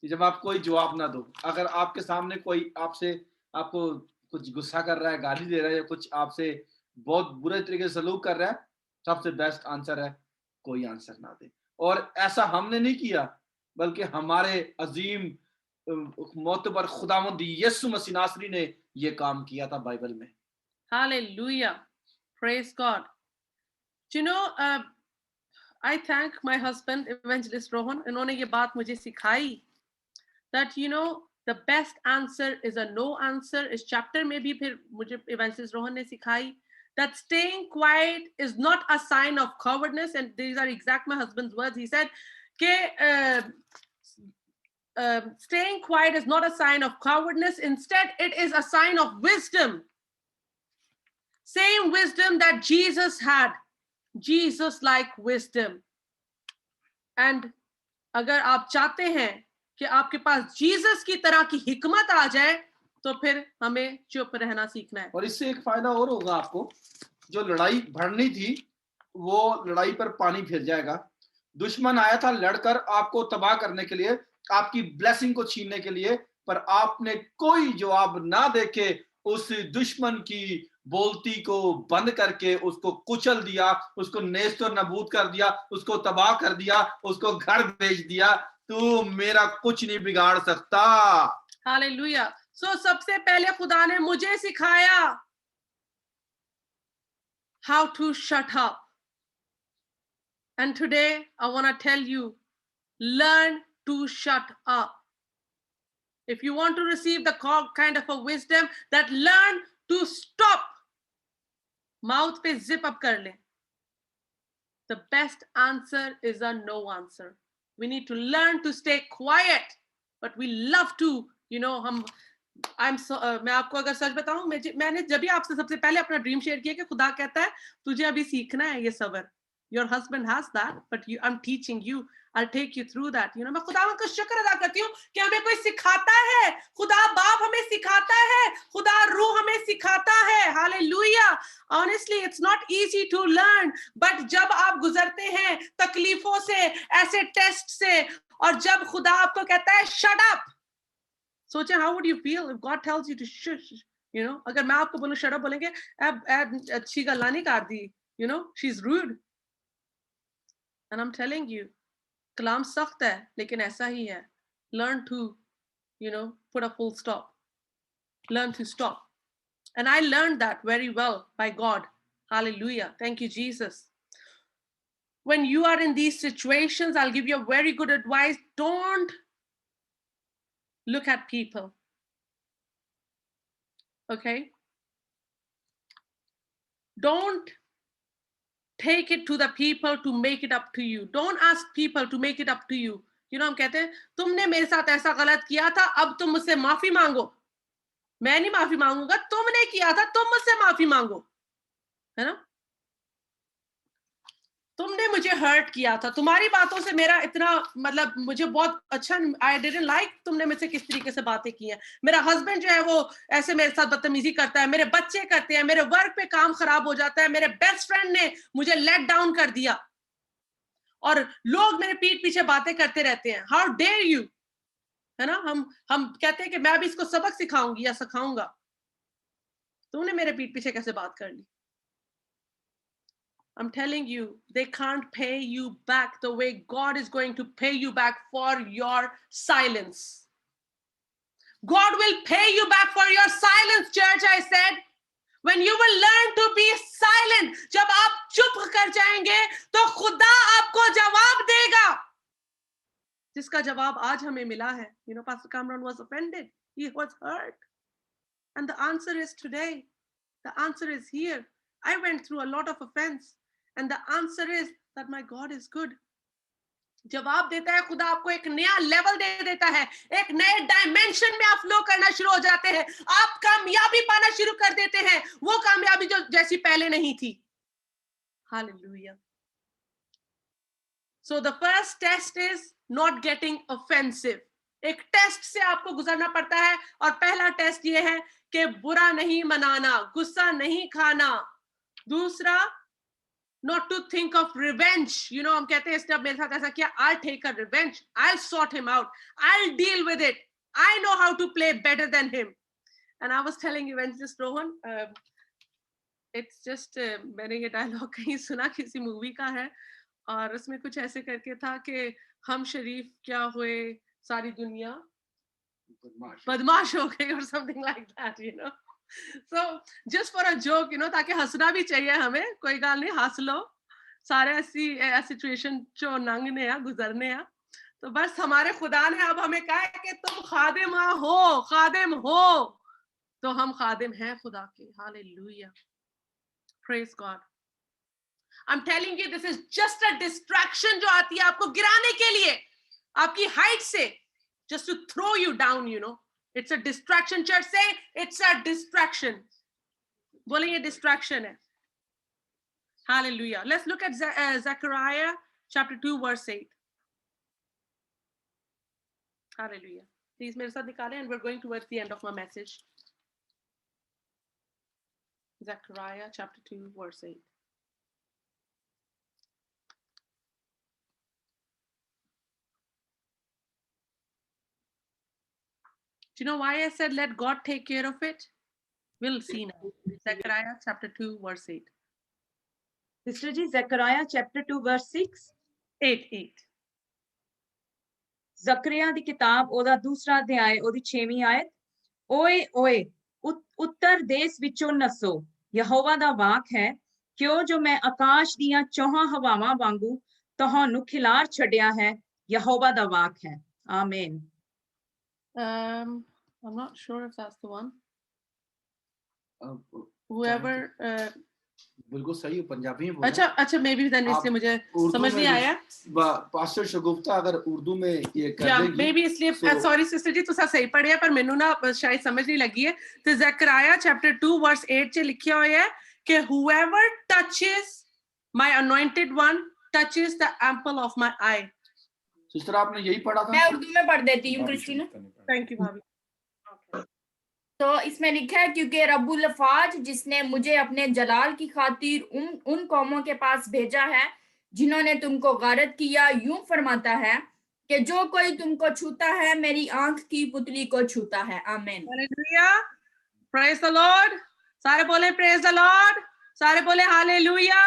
जब आप कोई जवाब ना दो. अगर आपके सामने कोई आपको कुछ गुस्सा कर रहा है, गाली दे रहा है, या कुछ आपसे बहुत बुरे तरीके से सलूक कर रहा है, सबसे बेस्ट आंसर है कोई आंसर ना दे. और ऐसा हमने नहीं किया, बल्कि हमारे अजीम मोतबर खुदावंद यीशु मसीह नासरी ने ये काम किया था बाइबल में. Hallelujah, praise God. You know, I thank my husband, Evangelist Rohan. इन्होंने ये बात मुझे सिखाई that you know the best answer is a no answer. इस चैप्टर में भी फिर मुझे Evangelist Rohan ने सिखाई that staying quiet is not a sign of cowardness, and these are exact my husband's words. He said कि staying quiet is not a sign of cowardness. Instead, it is a sign of wisdom. Same wisdom that Jesus had. Jesus like wisdom. And अगर आप चाहते हैं कि आपके पास Jesus की तरह की हिकमत आ जाए, तो फिर हमें चुप रहना सीखना है. और इससे एक फायदा और होगा आपको. जो लड़ाई बढ़नी थी, वो लड़ाई पर पानी फिर जाएगा. दुश्मन आया था लड़कर आपको तबाह करने के लिए, आपकी ब्लेसिंग को छीनने के लिए, पर आपने कोई जवाब ना देके उस दुश्मन की बोलती को बंद करके उसको कुचल दिया, उसको नेस्त और नबूद कर दिया, उसको तबाह कर दिया, उसको घर भेज दिया. तू मेरा कुछ नहीं बिगाड़ सकता. हालेलुया. सबसे पहले खुदा ने मुझे सिखाया how to shut up. And today I want to tell you, learn to shut up. If you want to receive the kind of a wisdom, that learn to stop. Mouth pe zip up kar le. The best answer is a no answer. We need to learn to stay quiet, but we love to, you know, मैं आपको अगर सच बताऊं, मैंने जब भी आपसे सबसे पहले अपना ड्रीम शेयर किया कि खुदा कहता है तुझे अभी सीखना है ये सबर. Your husband has that, but I'm teaching you. I'll take you through that. You know, मैं खुदा का शुक्र अदा करती हूँ कि हमें कोई सिखाता है. खुदा बाप हमें सिखाता है. खुदा रूह हमें सिखाता है. Hallelujah. Honestly, it's not easy to learn. But जब आप गुजरते हैं तकलीफों से, ऐसे टेस्ट से, और जब खुदा आपको कहता है shut up. सोचें, how would you feel if God tells you to shush? You know, अगर मैं आपको बोलूं shut up, बोलेंगे अच्छी गल्ला नहीं कर दी. You know, she's rude. And I'm telling you, कलाम सख्त है, लेकिन ऐसा ही है. Learn to, you know, put a full stop. Learn to stop. And I learned that very well by God. Hallelujah. Thank you, Jesus. When you are in these situations, I'll give you a very good advice. Don't look at people. Okay? Don't take it to the people to make it up to you. Don't ask people to make it up to you. You know, हम कहते हैं तुमने मेरे साथ ऐसा गलत किया था, अब तुम मुझसे माफी मांगो. मैं नहीं माफी मांगूंगा, तुमने किया था, तुम मुझसे माफी मांगो. है ना? तुमने मुझे हर्ट किया था, तुम्हारी बातों से मेरा इतना, मतलब मुझे बहुत अच्छा, आई डिडंट लाइक तुमने मुझसे किस तरीके से बातें की हैं. मेरा हस्बैंड जो है वो ऐसे मेरे साथ बदतमीजी करता है, मेरे बच्चे करते हैं, मेरे वर्क पे काम खराब हो जाता है, मेरे बेस्ट फ्रेंड ने मुझे लेट डाउन कर दिया, और लोग मेरे पीठ पीछे बातें करते रहते हैं. How dare you. है ना? हम कहते हैं कि मैं अभी इसको सबक सिखाऊंगी या सिखाऊंगा. तुमने मेरे पीठ पीछे कैसे बात कर ली? I'm telling you, they can't pay you back the way God is going to pay you back for your silence. God will pay you back for your silence, church, I said. When you will learn to be silent, जब आप चुप कर जाएंगे, तो खुदा आपको जवाब देगा. जिसका जवाब आज हमें मिला है. You know, Pastor Cameron was offended. He was hurt. And the answer is today. The answer is here. I went through a lot of offense. And the answer is that my God is good. जवाब देता है खुदा, आपको एक नया level दे देता है, एक नए डायमेंशन में आप फ्लो करना शुरू हो जाते हैं. आप कामयाबी पाना शुरू कर देते हैं, वो कामयाबी जो जैसी पहले नहीं थी. Hallelujah. So the first test is not getting offensive. एक टेस्ट से आपको गुजरना पड़ता है, और पहला टेस्ट ये है कि बुरा नहीं मनाना, गुस्सा नहीं खाना. दूसरा, not to think of revenge. You know, हम कहते हैं इसने मेरे साथ ऐसा किया, I'll take a revenge. I'll sort him out. I'll deal with it. I know how to play better than him. And I was telling Evangelist Rohan, it's just मैंने ये डायलॉग कहीं सुना, किसी मूवी का है, और उसमें कुछ ऐसे करके था कि हम शरीफ क्या हुए, सारी दुनिया बदमाश हो गई, or something like that, you know. So just for a joke, you know, ताकि हंसना भी चाहिए हमें, कोई गाल नहीं, हंस लो. सारे ऐसी सिचुएशन जो नंगने हैं, गुजरने हैं, तो बस हमारे खुदा ने अब हमें कहा है कि तुम खादिम हो, तो हम खादिम हैं खुदा के. Hallelujah. Praise God. I'm telling you, this is just a distraction जो आती है आपको गिराने के लिए, आपकी हाइट से, just to throw you down, you know. It's a distraction. Church, say it's a distraction. बोले ये distraction है. Hallelujah. Let's look at Zechariah chapter 2 verse 8. Hallelujah. Please मेरे साथ निकालें, and we're going towards the end of my message. Zechariah chapter 2 verse 8. Do you know why I said let God take care of it? We'll see now. Zechariah chapter 2 verse 8. Sister ji, Zechariah chapter 2 verse 6. 8. ਜ਼ਕਰਿਆ ਦੀ ਕਿਤਾਬ, ਉਹਦਾ ਦੂਸਰਾ ਅਧਿਆਇ, ਉਹਦੀ 6ਵੀਂ ਆਇਤ. ਓਏ ਓਏ ਉੱਤਰ ਦੇਸ਼ ਵਿੱਚੋਂ ਨਸੋ, ਯਹੋਵਾ ਦਾ ਵਾਕ ਹੈ, क्यों जो मैं आकाश दियां चौहां हवावां वांगू ਤੁਹਾਨੂੰ ਖਿਲਾਰ ਛੱਡਿਆ ਹੈ ਯਹੋਵਾ ਦਾ ਵਾਕ ਹੈ ਆਮੀਨ I'm not sure if that's the one. Whoever बिल्कुल सही पंजाबी में बोला। अच्छा मे बी देन इसलिए मुझे समझ नहीं आया। पास्टर शगुफ्ता अगर उर्दू में ये कर देंगे मे बी इसलिए सॉरी सिस्टर जी तुसा सही पढ़िया पर मैनू ना शायद समझ नहीं लगी है। ते ज़करिया चैप्टर 2 वर्स 8 च लिखा हुआ है कि whoever touches my anointed one touches the apple of my eye. Sister आपने यही पढ़ा था? मैं उर्दू में पढ़ देती हूँ क्रिस्टीना। थैंक यू भाभी। तो इसमें लिखा है क्योंकि रब्बुल अफ़ाज जिसने मुझे अपने जलाल की खातिर उन कौमों के पास भेजा है जिन्होंने तुमको गारत किया, यूं फरमाता है कि जो कोई तुमको छूता है मेरी आंख की पुतली को छूता है। आमीन। Hallelujah, praise the Lord. सारे बोले प्रेज द लॉर्ड, सारे बोले हालेलुया,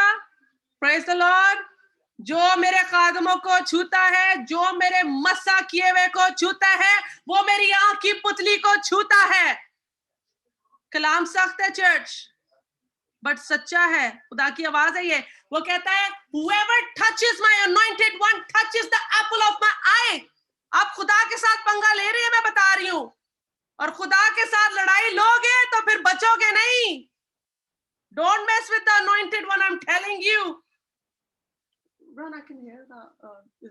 प्रेज द लॉर्ड। जो मेरे खादमों को छूता है, जो मेरे मस्सा किए हुए को छूता है, वो मेरी आंख की पुतली को छूता है। कलाम सख्त है चर्च बट सच्चा है, खुदा की आवाज है ये। वो कहता है whoever touches my anointed one touches the apple of my eye। आप खुदा के साथ पंगा ले रही है, मैं बता रही हूं, और खुदा के साथ लड़ाई लोगे तो फिर बचोगे नहीं। Don't mess with the anointed one, I'm telling you। Run, I can hear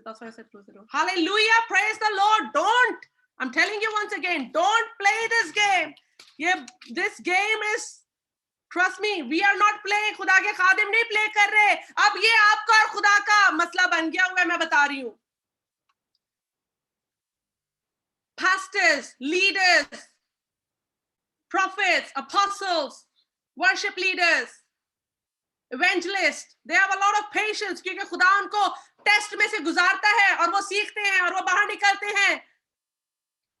that's why I said close the door। Hallelujah, praise the Lord। Don't, I'm telling you once again, don't play this game। This game is, trust me, we are not playing। खुदा के खादिम नहीं play कर रहे। अब ये आपका और खुदा का मसला बन गया हुआ है, मैं बता रही हूं। Pastors, leaders, prophets, apostles, worship leaders, evangelists, they have a lot of patience क्योंकि खुदा उनको टेस्ट में से गुजारता है और वो सीखते हैं और वो बाहर निकलते हैं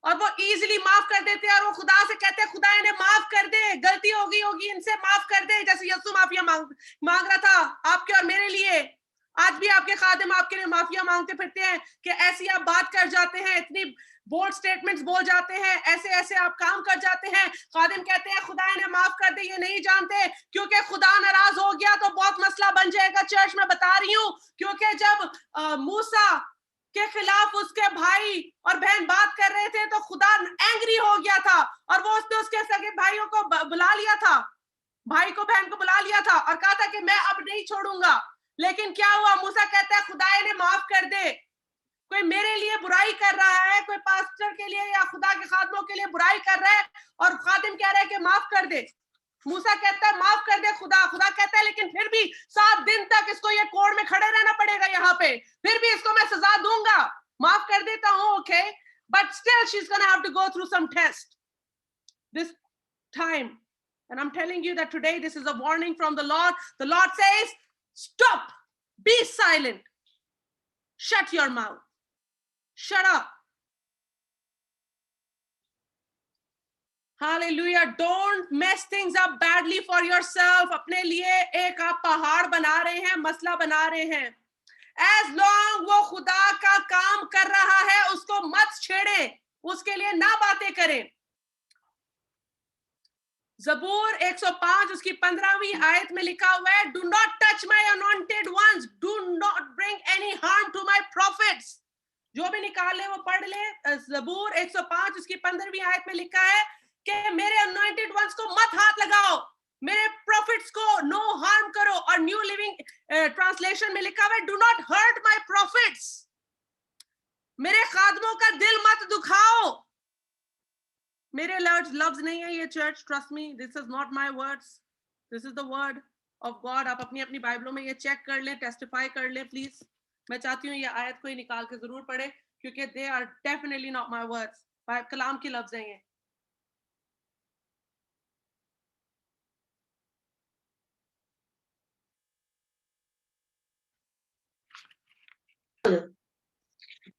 और वो इजीली माफ कर देते हैं और वो खुदा से कहते हैं खुदा इन्हें माफ कर दे, गलती होगी इनसे माफ कर दे। जैसे यीशु माफिया मांग रहा था आपके और मेरे लिए। आज भी आपके खादिम आपके लिए माफिया मांगते फिरते हैं कि ऐसी आप बात कर जाते हैं, इतनी बोल्ड स्टेटमेंट्स बोल जाते हैं, ऐसे ऐसे आप काम कर जाते हैं। खादिम कहते हैं खुदा इन्हें माफ कर दे, ये नहीं जानते क्योंकि खुदा नाराज हो गया तो बहुत मसला बन जाएगा चर्च। मैं बता रही हूँ क्योंकि जब मूसा के खिलाफ उसके भाई और बहन बात कर रहे थे तो खुदा एंग्री हो गया था और वो उसके सगे भाइयों को बुला लिया था, भाई को बहन को बुला लिया था और कहा था कि मैं अब नहीं छोड़ूंगा। लेकिन क्या हुआ? मूसा कहता है खुदा इन्हें माफ कर दे। कोई मेरे लिए बुराई कर रहा है, कोई पास्टर के लिए या खुदा के खादमों के लिए बुराई कर रहा है और खादिम कह रहा है कि माफ कर दे। मूसा कहता है माफ कर दे खुदा। खुदा कहता है लेकिन फिर भी 7 दिन तक इसको ये कोर्ट में खड़े रहना पड़ेगा यहाँ पे, फिर भी इसको मैं सजा दूंगा। माफ कर देता हूँ, okay, but still she's gonna have to go through some test this time। And I'm telling you that today this is a warning from the Lord। The Lord says, stop, be silent, shut your mouth, shut up। Hallelujah, don't mess things up badly for yourself। अपने लिए एक आप पहाड़ बना रहे हैं, मसला बना रहे हैं। As long वो खुदा का काम कर रहा है उसको मत छेड़े, उसके लिए ना बातें करें। ज़बूर 105 उसकी 15वीं आयत में लिखा हुआ है, do not touch my anointed ones, do not bring any harm to my prophets। जो भी निकाल ले वो पढ़ ले। ज़बूर 105 उसकी 15वीं आयत में लिखा है कि मेरे अनॉइंटेड वंस को मत हाथ लगाओ, मेरे प्रॉफिट्स को नो हार्म करो। और न्यू लिविंग ट्रांसलेशन में लिखा हुआ है, do not hurt my prophets. मेरे खादमों का दिल मत दुखाओ। मेरे लफ्ज नहीं है ये church, trust me, this is not my words, this is the word of God. आप अपनी अपनी बाइबलों में ये चेक कर लें, टेस्टिफाई कर लें प्लीज। मैं चाहती हूँ ये आयत को ही निकाल के जरूर पढ़े क्योंकि they are definitely not my words, कलाम के लफ्ज हैं ये।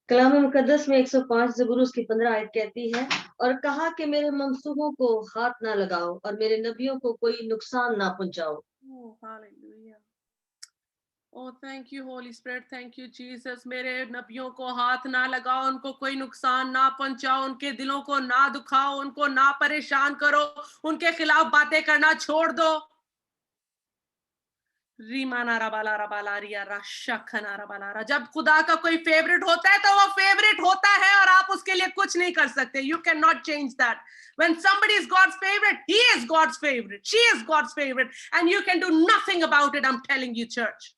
कलाम मुकद्दस में 105 ज़बूर उसकी 15 आयत कहती है, और कहा कि मेरे ममसूहों को हाथ ना लगाओ और मेरे नबियों को कोई नुकसान ना पहुंचाओ। Oh, hallelujah. Oh, thank you, Holy Spirit. Thank you, Jesus. मेरे नबियों को हाथ ना लगाओ, उनको कोई नुकसान ना पहुंचाओ, उनके दिलों को ना दुखाओ, उनको ना परेशान करो, उनके खिलाफ बातें करना छोड़ दो। जब खुदा का कोई फेवरेट होता है तो वो फेवरेट होता है और आप उसके लिए कुछ नहीं कर सकते. You cannot change that. When somebody is God's favorite, he is God's favorite, she is God's favorite, and you can do nothing about it. I'm telling you, church.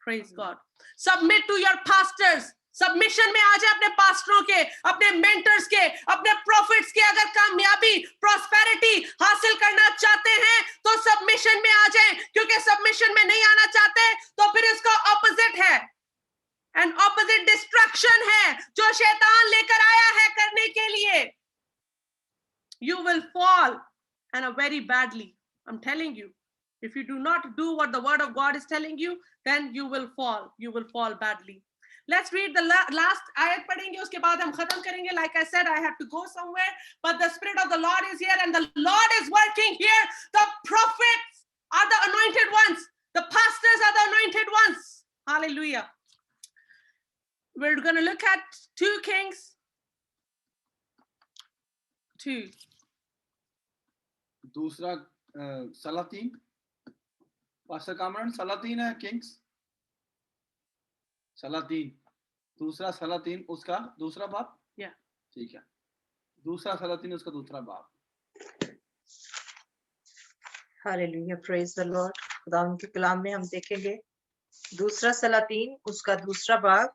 Praise God. Submit to your pastors. Submission में आ जाए अपने पास्टरों के, अपने mentors के, अपने profits के. अगर कामयाबी, प्रॉस्पेरिटी हासिल करना चाहते हैं तो सबमिशन में आ जाए, क्योंकि सबमिशन में नहीं आना चाहते तो फिर इसका ऑपोजिट है, एंड ऑपोजिट डिस्ट्रक्शन है जो शैतान लेकर आया है करने के लिए. You will fall, and very badly. I'm telling you. If you do not do what the word of God is telling you, then you will fall. You will fall badly. Let's read the last ayat padenge, uske baad hum khatam karenge. Like I said, I have to go somewhere, but the Spirit of the Lord is here and the Lord is working here. The prophets are the anointed ones. The pastors are the anointed ones. Hallelujah. We're going to look at 2 Kings 2. दूसरा सलातीन, pastor Kamran, सलातीन है Kings, सलातीन, दूसरा सलातीन उसका दूसरा बाब. ठीक है, दूसरा सलातीन उसका दूसरा बाब. Hallelujah, praise the Lord. खुदा उनके कलाम में हम देखेंगे दूसरा सलातीन उसका दूसरा बाब,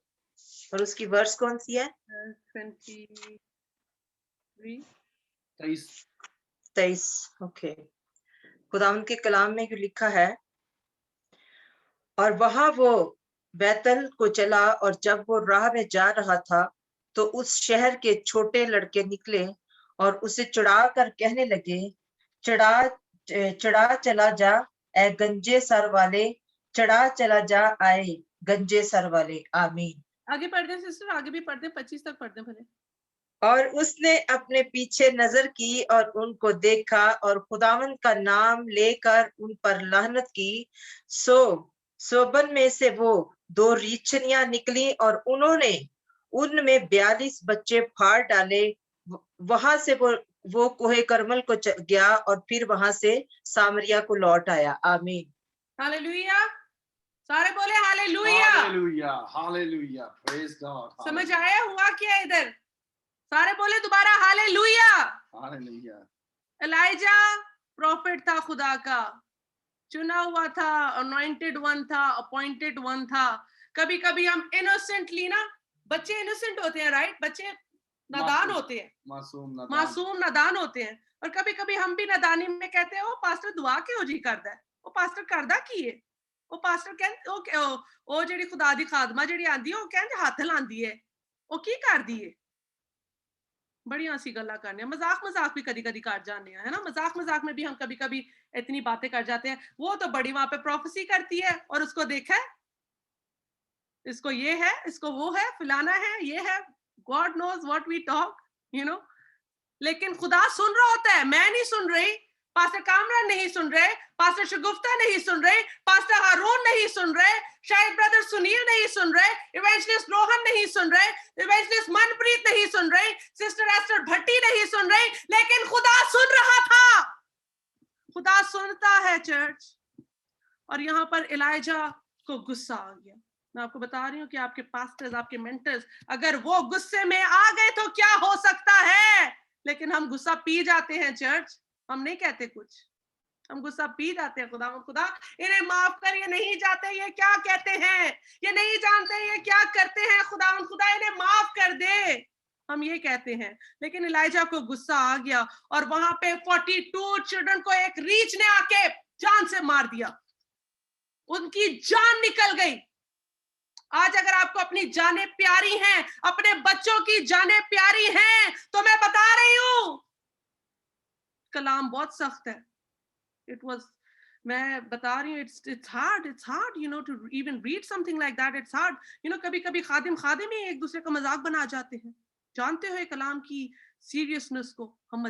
और उसकी वर्स कौन सी है? 23. ओके. खुदा उनके कलाम में लिखा है, और वहां वो बैतल को चला, और जब वो राह में जा रहा था तो उस शहर के छोटे लड़के निकले और उसे चढ़ा कर कहने लगे, चढ़ा चला जा ए गंजे सर वाले, चढ़ा चला जा आए गंजे सर वाले. आमीन. आगे पढ़ दे सिस्टर, आगे भी पढ़ दे, 25 तक पढ़ दे भले. और उसने अपने पीछे नजर की और उनको देखा और खुदावंद का नाम लेकर उन पर लानत की. सोबन में से वो 2 रीछनियां निकली और उन्होंने उनमें 42 बच्चे फाड़ डाले. वहां से वो कोहे करमल को गया और फिर वहां से सामरिया को लौट आया. आमीन. हालेलुया. सारे बोले hallelujah. Hallelujah, hallelujah, praise God. समझ आया हुआ क्या इधर? सारे बोले दोबारा हालेलुया. हालेलुया. एलाइजा प्रॉफिट था, खुदा का चुना हुआ था, अनॉइंटेड वन था, अपॉइंटेड वन था. कभी कभी हम इनोसेंटली ना, बच्चे इनोसेंट होते हैं, राइट? बच्चे नादान होते हैं, मासूम नादान होते हैं, और कभी कभी हम भी नादानी में कहते हैं, ओ पास्टर दुआ क्यों जी करदा है, ओ पास्टर करदा की है, ओ पास्टर कहंदे ओ जेड़ी खुदा दी खादमा जेड़ी आंदी है ओ कहंदे हाथ लांदी है, ओ की करदी है. बढ़िया सी गल्ला करने, मजाक भी कभी कभी कर जाने, है ना? मजाक में भी हम कभी कभी इतनी बातें कर जाते हैं. वो तो बड़ी वहां पे प्रोफेसी करती है और उसको देखा है, इसको ये है, इसको वो है, फलाना है, ये है. God knows what we talk, you know. लेकिन खुदा सुन रहा होता है. मैं नहीं सुन रही, पास्टर कामरान नहीं सुन रहे, पास्टर शगुफ्ता नहीं सुन रहे, पास्टर हारून नहीं सुन रहे, शायद ब्रदर सुनील नहीं सुन रहे, इवेंजलिस्ट रोहन नहीं सुन रहे, इवेंजलिस्ट मनप्रीत नहीं सुन रहे, सिस्टर एस्टर भट्टी नहीं सुन रही, लेकिन खुदा सुन रहा था. खुदा सुनता है चर्च. और यहाँ पर एलाइजा को गुस्सा आ गया. मैं आपको बता रही हूँ कि आपके पास्टर्स, आपके मेंटर्स अगर वो गुस्से में आ गए तो क्या हो सकता है. लेकिन हम गुस्सा पी जाते हैं चर्च, हम नहीं कहते कुछ, हम गुस्सा पी जाते हैं. खुदा इन्हें माफ कर, ये नहीं जाते, ये क्या कहते हैं, ये नहीं जानते ये क्या करते हैं, खुदा इन्हें माफ कर दे, हम ये कहते हैं. लेकिन एलाइजा को गुस्सा आ गया और वहां पे 42 चिल्ड्रन को एक रीछ ने आके जान से मार दिया, उनकी जान निकल गई. आज अगर आपको अपनी जानें प्यारी हैं, अपने बच्चों की जानें प्यारी हैं, तो मैं बता रही हूं कलाम बहुत सख्त है. मैं बता रही हूँ, it's hard, you know, to even read something like that. It's hard, you know. कभी कभी खादिम ही एक दूसरे का मजाक बना जाते हैं. जानते हो कलाम की सीरियसनेस को, हम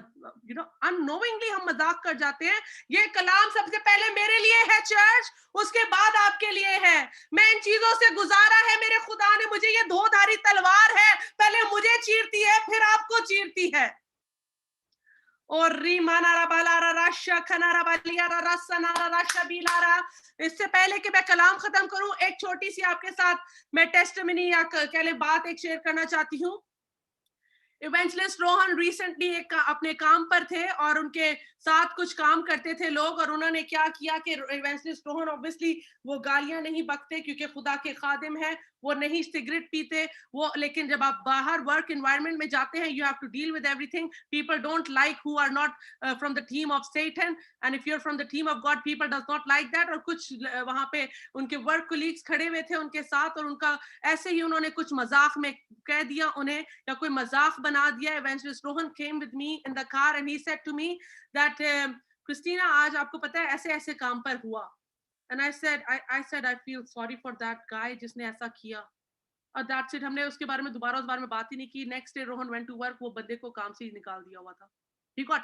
you know unknowingly हम मजाक कर जाते हैं. ये कलाम सबसे पहले मेरे लिए है चर्च, उसके बाद आपके लिए है. मैं इन चीजों से गुजारा है मेरे खुदा ने. मुझे ये 2-धारी तलवार है, पहले मुझे चीरती है फिर आपको चीरती है. और रीमाना रबाला इससे पहले कि मैं कलाम खत्म करूं, एक छोटी सी आपके साथ मैं टेस्टिमनी या कह ले बात एक शेयर करना चाहती हूँ। इवेंजलिस्ट रोहन रिसेंटली एक अपने काम पर थे और उनके साथ कुछ काम करते थे लोग, और उन्होंने क्या किया कि इवेंजलिस्ट रोहन ऑब्वियसली वो गालियां नहीं बकते क्योंकि खुदा के खादिम हैं, वो नहीं सिगरेट पीते वो, लेकिन जब आप बाहर वर्क एनवायरनमेंट में जाते हैं you have to deal with everything. People don't like who are not from the team of Satan, and if you are from the team of God people does not like that. और कुछ वहां पे उनके work colleagues खड़े हुए थे उनके साथ, और उनका ऐसे ही उन्होंने कुछ मजाक में कह दिया उन्हें, या कोई मजाक बना दिया। Evangelist Rohan came with me in the car and he said to me that Christina, आज आपको पता है ऐसे ऐसे काम पर हुआ। And I said I feel sorry for that guy जिसने ऐसा किया, और that's it। हमने उसके बारे में दोबारा उस बारे में बात ही नहीं की। Next day Rohan went to work, वो बंदे को काम से ही निकाल दिया हुआ था। He got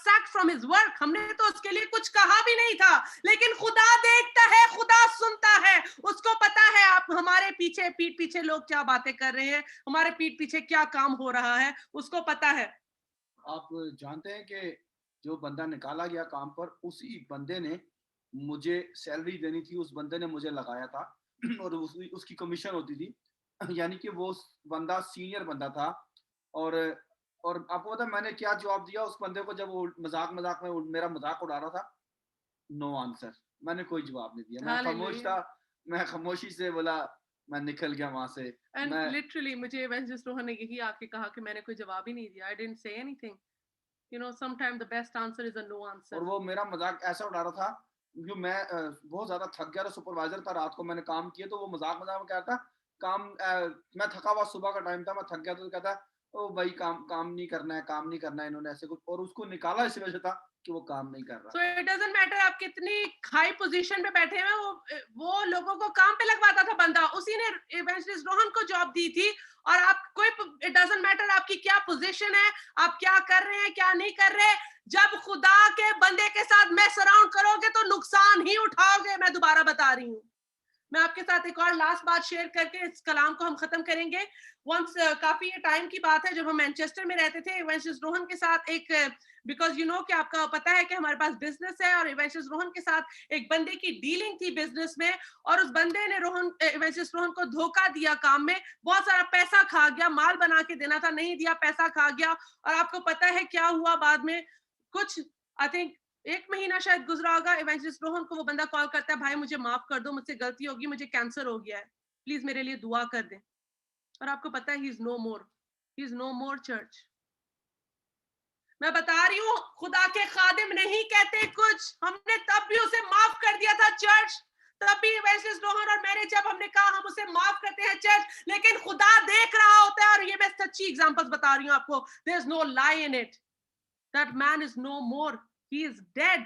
sacked from his work। हमने तो उसके लिए कुछ कहा भी नहीं था, लेकिन खुदा देखता है, खुदा सुनता है, उसको पता है आप हमारे पीछे पीठ पीछे लोग क्या बातें कर रहे हैं, हमारे पीठ पीछे क्या काम हो रहा है, उसको पता है। आप जानते हैं कि जो बंदा निकाला गया काम पर, उसी बंदे ने मुझे सैलरी देनी थी, उस बंदे ने मुझे लगाया था और उसकी कमीशन होती थी, यानी कि वो बंदा सीनियर बंदा था। और आपको पता है मैंने क्या जवाब दिया उस बंदे को जब वो मजाक में मेरा मजाक उड़ा रहा था? नो आंसर, मैंने कोई जवाब नहीं दिया, मैं खामोश था, मैं खामोशी से बोला, मैं निकल गया वहां से। एंड लिटरली मुझे इवेंजलिस्ट रोहन ने यही आके कहा कि मैंने कोई जवाब ही नहीं दिया। I didn't say anything, you know, sometime the best answer is a no answer. और वो मेरा मजाक ऐसा उड़ा रहा था क्योंकि मैं बहुत ज्यादा थक गया था, सुपरवाइजर था, रात को मैंने काम किया, तो वो मजाक में क्या था, मैं थका हुआ, सुबह का टाइम था, मैं थक गया, तो कहता ओ भाई काम नहीं करना है इन्होंने ऐसे कुछ, और उसको निकाला इस वजह से था कि वो काम नहीं कर रहा। So it doesn't matter आप कितनी हाई पोजीशन पे बैठे हैं, वो लोगों को काम पे लगवाता था बंदा, उसी ने इवेंजलिस्ट रोहन को जॉब दी थी। और आप कोई, इट डजंट मैटर आपकी क्या पोजीशन है, आप क्या कर रहे हैं क्या नहीं कर रहे, जब खुदा के बंदे के साथ मैं सराउंड करोगे तो नुकसान ही उठाओगे। मैं दोबारा बता रही हूँ। मैं आपके साथ एक और लास्ट बात शेयर करके इस कलाम को हम खत्म करेंगे। वंस काफी टाइम की बात है, जब हम मैनचेस्टर में रहते थे, इवेंजलिस्ट रोहन के साथ एक, बिकॉज यू नो कि आपका पता है कि हमारे पास बिजनेस है, और इवेंजलिस्ट रोहन के साथ एक बंदे की डीलिंग थी बिजनेस में, और उस बंदे ने इवेंजलिस्ट रोहन को धोखा दिया काम में, बहुत सारा पैसा खा गया, माल बना के देना था नहीं दिया, पैसा खा गया। और आपको पता है क्या हुआ बाद में? कुछ आई थिंक 1 महीना शायद गुजरा होगा, इवेंजलिस्ट रोहन को वो बंदा कॉल करता है, भाई मुझे माफ कर दो, मुझसे गलती होगी, मुझे कैंसर हो गया है, प्लीज मेरे लिए दुआ कर दें। और आपको पता है he is no more church. मैं बता रही हूँ, खुदा के खादिम नहीं कहते कुछ, हमने तब भी उसे माफ कर दिया था चर्च, तब भी इवेंजलिस्ट रोहन और मैंने जब हमने कहा हम उसे माफ करते हैं चर्च, लेकिन खुदा देख रहा होता है। और ये मैं सच्ची एग्जांपल्स बता रही हूँ आपको, there is no lie in it, that man is no more, he is dead।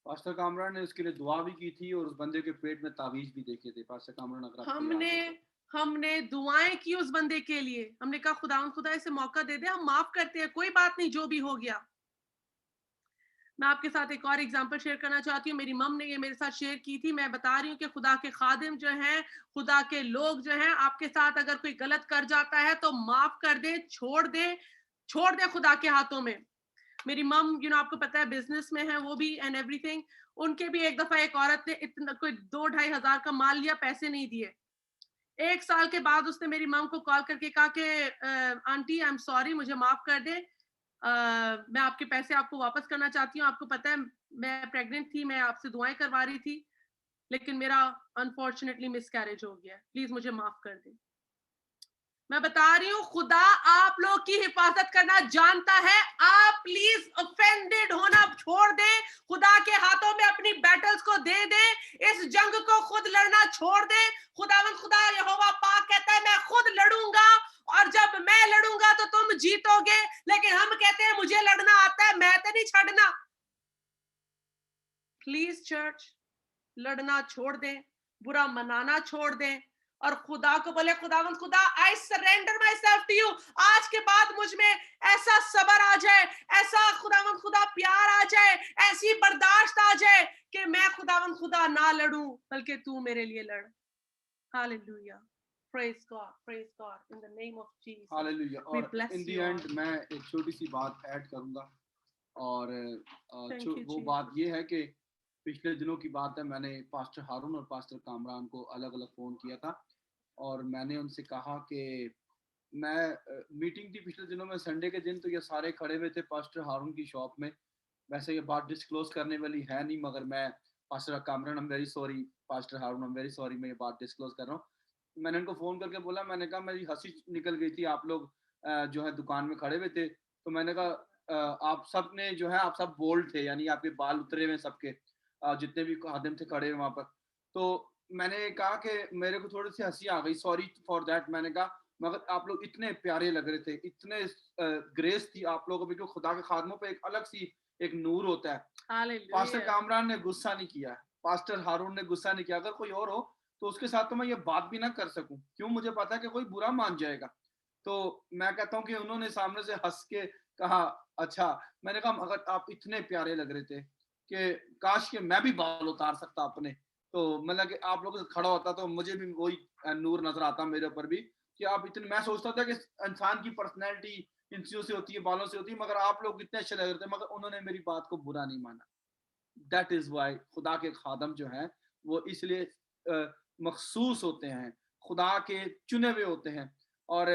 Pastor Kamran ने उसके लिए दुआ भी की थी और उस बंदे के पेट में तावीज भी देखे थे। पास्टर कामरान, अगर हमने दुआएं की उस बंदे के लिए, हमने कहा खुदा इसे मौका दे दे, हम माफ करते हैं, कोई बात नहीं जो भी हो गया। मैं आपके साथ एक और एग्जांपल शेयर करना चाहती हूँ, मेरी मम ने ये मेरे साथ शेयर की थी। मैं बता रही हूँ कि खुदा के खादिम जो हैं, खुदा के लोग जो हैं, आपके साथ अगर कोई गलत कर जाता है तो माफ कर दे, छोड़ दे खुदा के हाथों में। मेरी मम यू नो आपको पता है बिजनेस में है वो भी एंड एवरीथिंग, उनके भी एक दफा एक औरत ने इतना कोई 2-2.5 हजार का माल लिया, पैसे नहीं दिए। 1 साल के बाद उसने मेरी मम को कॉल करके कहा कि आंटी आई एम सॉरी, मुझे माफ कर दे, मैं आपके पैसे आपको वापस करना चाहती हूँ। आपको पता है मैं प्रेग्नेंट थी, मैं आपसे दुआएं करवा रही थी, लेकिन मेरा अनफॉर्चुनेटली मिसकैरेज हो गया, प्लीज मुझे माफ कर दे। मैं बता रही हूँ, खुदा आप लोग की हिफाजत करना जानता है। आप प्लीज ऑफेंडेड होना छोड़ दे, खुदा के हाथों में अपनी बैटल्स को दे दे, इस जंग को खुद लड़ना छोड़ दे। खुदा यहोवा पाक कहता है मैं खुद लड़ूंगा, और जब मैं लड़ूंगा तो तुम जीतोगे। लेकिन हम कहते हैं मुझे लड़ना आता है, मैं तो नहीं छड़ना। प्लीज चर्च, लड़ना छोड़ दें, बुरा मनाना छोड़ दें, और खुदा को बोले खुदा I surrender myself to you. आज के बाद मुझ में ऐसा सब्र आ जाए, ऐसा खुदा प्यार आ जाए, ऐसी बर्दाश्त आ जाए कि मैं खुदा ना लड़ूं, बल्कि तू मेरे लिए लड़। Hallelujah. Praise God, praise God, in the name of Jesus. Hallelujah. We और bless in the you, and Lord. मैं एक छोटी सी बात ऐड करूंगा और Thank you, वो Jesus. बात ये है कि पिछले दिनों की बात है, मैंने पास्टर हारून और पास्टर कामरान को अलग अलग फोन किया था और मैंने उनसे कहा कि मैं मीटिंग थी पिछले दिनों में संडे के दिन, तो ये सारे खड़े हुए थे पास्टर हारून की शॉप में। वैसे ये बात डिस्क्लोज करने वाली है नहीं, मगर मैं pastor Kamran I am very sorry, pastor Haroon I am very sorry, मैं ये बात डिस्क्लोज कर रहा हूँ। मैंने उनको फोन करके बोला, मैंने कहा मेरी हंसी निकल गई थी, आप लोग जो है दुकान में खड़े हुए थे, तो मैंने कहा आप सब ने जो है आप सब बोल्ड थे, यानी आपके बाल उतरे हुए सबके, जितने भी खादिम थे खड़े हुए वहां पर। तो मैंने कहा कि मेरे को थोड़ी सी हंसी आ गई, सॉरी फॉर दैट। मैंने कहा मगर आप लोग इतने प्यारे लग रहे थे, इतने ग्रेस थी आप लोगों में, क्योंकि खुदा के खादमों पे एक अलग सी एक नूर होता है। Hallelujah. पास्टर कामरान ने गुस्सा नहीं किया, पास्टर हारून ने गुस्सा नहीं किया। अगर कोई और हो तो उसके साथ तो मैं ये बात भी ना कर सकूं, क्यों, मुझे पता है कि कोई बुरा मान जाएगा। तो मैं कहता हूं कि उन्होंने सामने से हंस के कहा अच्छा। मैंने कहा मगर आप इतने प्यारे लग रहे थे कि काश के मैं भी बाल उतार सकता अपने, तो मतलब कि आप लोगों से खड़ा होता तो मुझे भी वही नूर नजर आता मेरे ऊपर भी, कि आप इतने, मैं सोचता था कि इंसान की पर्सनैलिटी इन चीजों से होती है, बालों से होती है, मगर आप लोग इतने अच्छे लग रहे थे, मगर उन्होंने मेरी बात को बुरा नहीं माना। दैट इज वाई खुदा के खादम जो हैं वो इसलिए मखसूस होते हैं, खुदा के चुने हुए होते हैं। और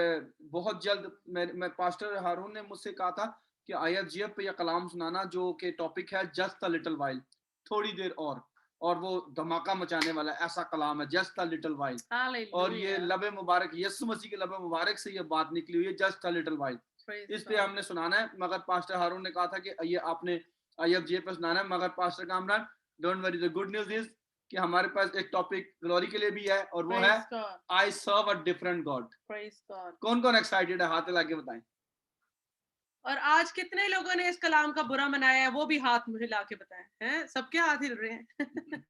बहुत जल्द मैं पास्टर हारून ने मुझसे कहा था कि IFGF पे यह कलाम सुनाना जो कि टॉपिक है जस्ट अ लिटिल वाइल, थोड़ी देर और वो धमाका मचाने वाला ऐसा कलाम है जस्ट अ लिटिल वाइल। और ये लबे मुबारक यीशु मसीह के लबे मुबारक से ये बात निकली हुई है, जस्ट अ लिटिल वाइल। इस पे हमने सुनाना है, मगर पास्टर हारून ने कहा था कि ये आपने IFGF पे सुनाना है। मगर pastor Kamran don't worry, the good news is कि हमारे पास एक टॉपिक ग्लोरी के लिए भी है, और वो है आई सर्व अ डिफरेंट गॉड। कौन कौन एक्साइटेड है, हाथ हिला के बताएं। और आज कितने लोगों ने इस कलाम का बुरा मनाया है, वो भी हाथ हिला के बताएं। हैं, सबके हाथ हिल रहे हैं।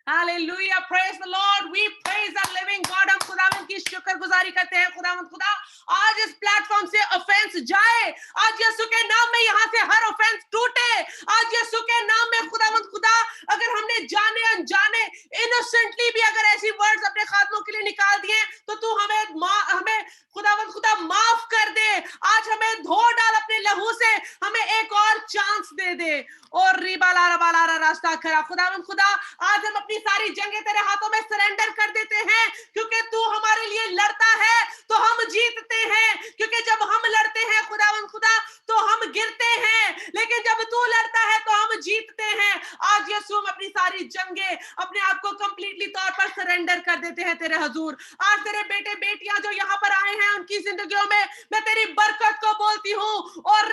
Hallelujah, praise the Lord, we praise the living God। हम खुदावंद की शुक्रगुजारी करते हैं। खुदावंद खुदा आज इस प्लेटफॉर्म से ऑफेंस जाए, आज यीशु के नाम में यहाँ से हर ऑफेंस टूटे, आज यीशु के नाम में खुदावंद खुदा अगर हमने जाने अनजाने इनोसेंटली भी अगर ऐसी वर्ड्स अपने खातों के लिए निकाल दिए तो तू हमें खुदावंद खुदा माफ कर दे। आज हमें धो डाल अपने लहू से, हमें एक और चांस दे दे। और रिबाला रास्ता खरा खुदावंद खुदा आज हम अपनी सारी जंगें तेरे हाथों में सरेंडर कर देते हैं, क्योंकि तू हमारे लिए लड़ता है तो हम जीतते हैं, क्योंकि जब हम लड़ते हैं खुदावंद खुदा तो हम गिरते हैं, लेकिन जब तू लड़ता है तो हम जीतते हैं। आज यीशु हम अपनी सारी जंगें अपने आप को कंप्लीटली तौर पर सरेंडर कर देते हैं तेरे हुजूर। आज तेरे बेटे बेटियां जो यहाँ पर आए हैं उनकी जिंदगियों में मैं तेरी बरकत को बोलती हूँ। और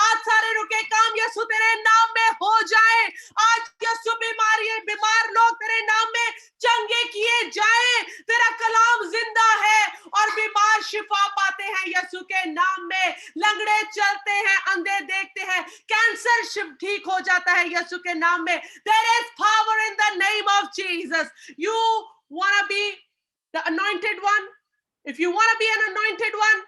आज सारे रुके काम यीशु तेरे नाम में हो जाए। आज यीशु बीमार लोग तेरे नाम में चंगे किए जाए। तेरा कलाम जिंदा है और बीमार शिफा पाते हैं यीशु के नाम में। लंगड़े चलते हैं, अंधे देखते हैं, कैंसर ठीक हो जाता है यीशु के नाम में। There is power in the name of Jesus. You want to be the anointed one? If you want to be an anointed one,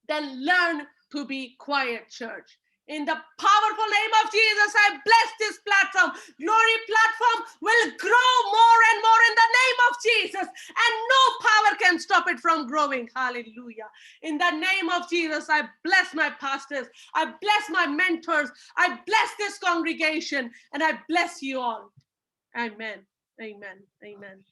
then learn to be quiet, church. In the powerful name of Jesus, I bless this platform. Glory platform will grow more and more in the name of Jesus, and no power can stop it from growing. Hallelujah. In the name of Jesus, I bless my pastors. I bless my mentors. I bless this congregation, and I bless you all. Amen. Amen. Amen.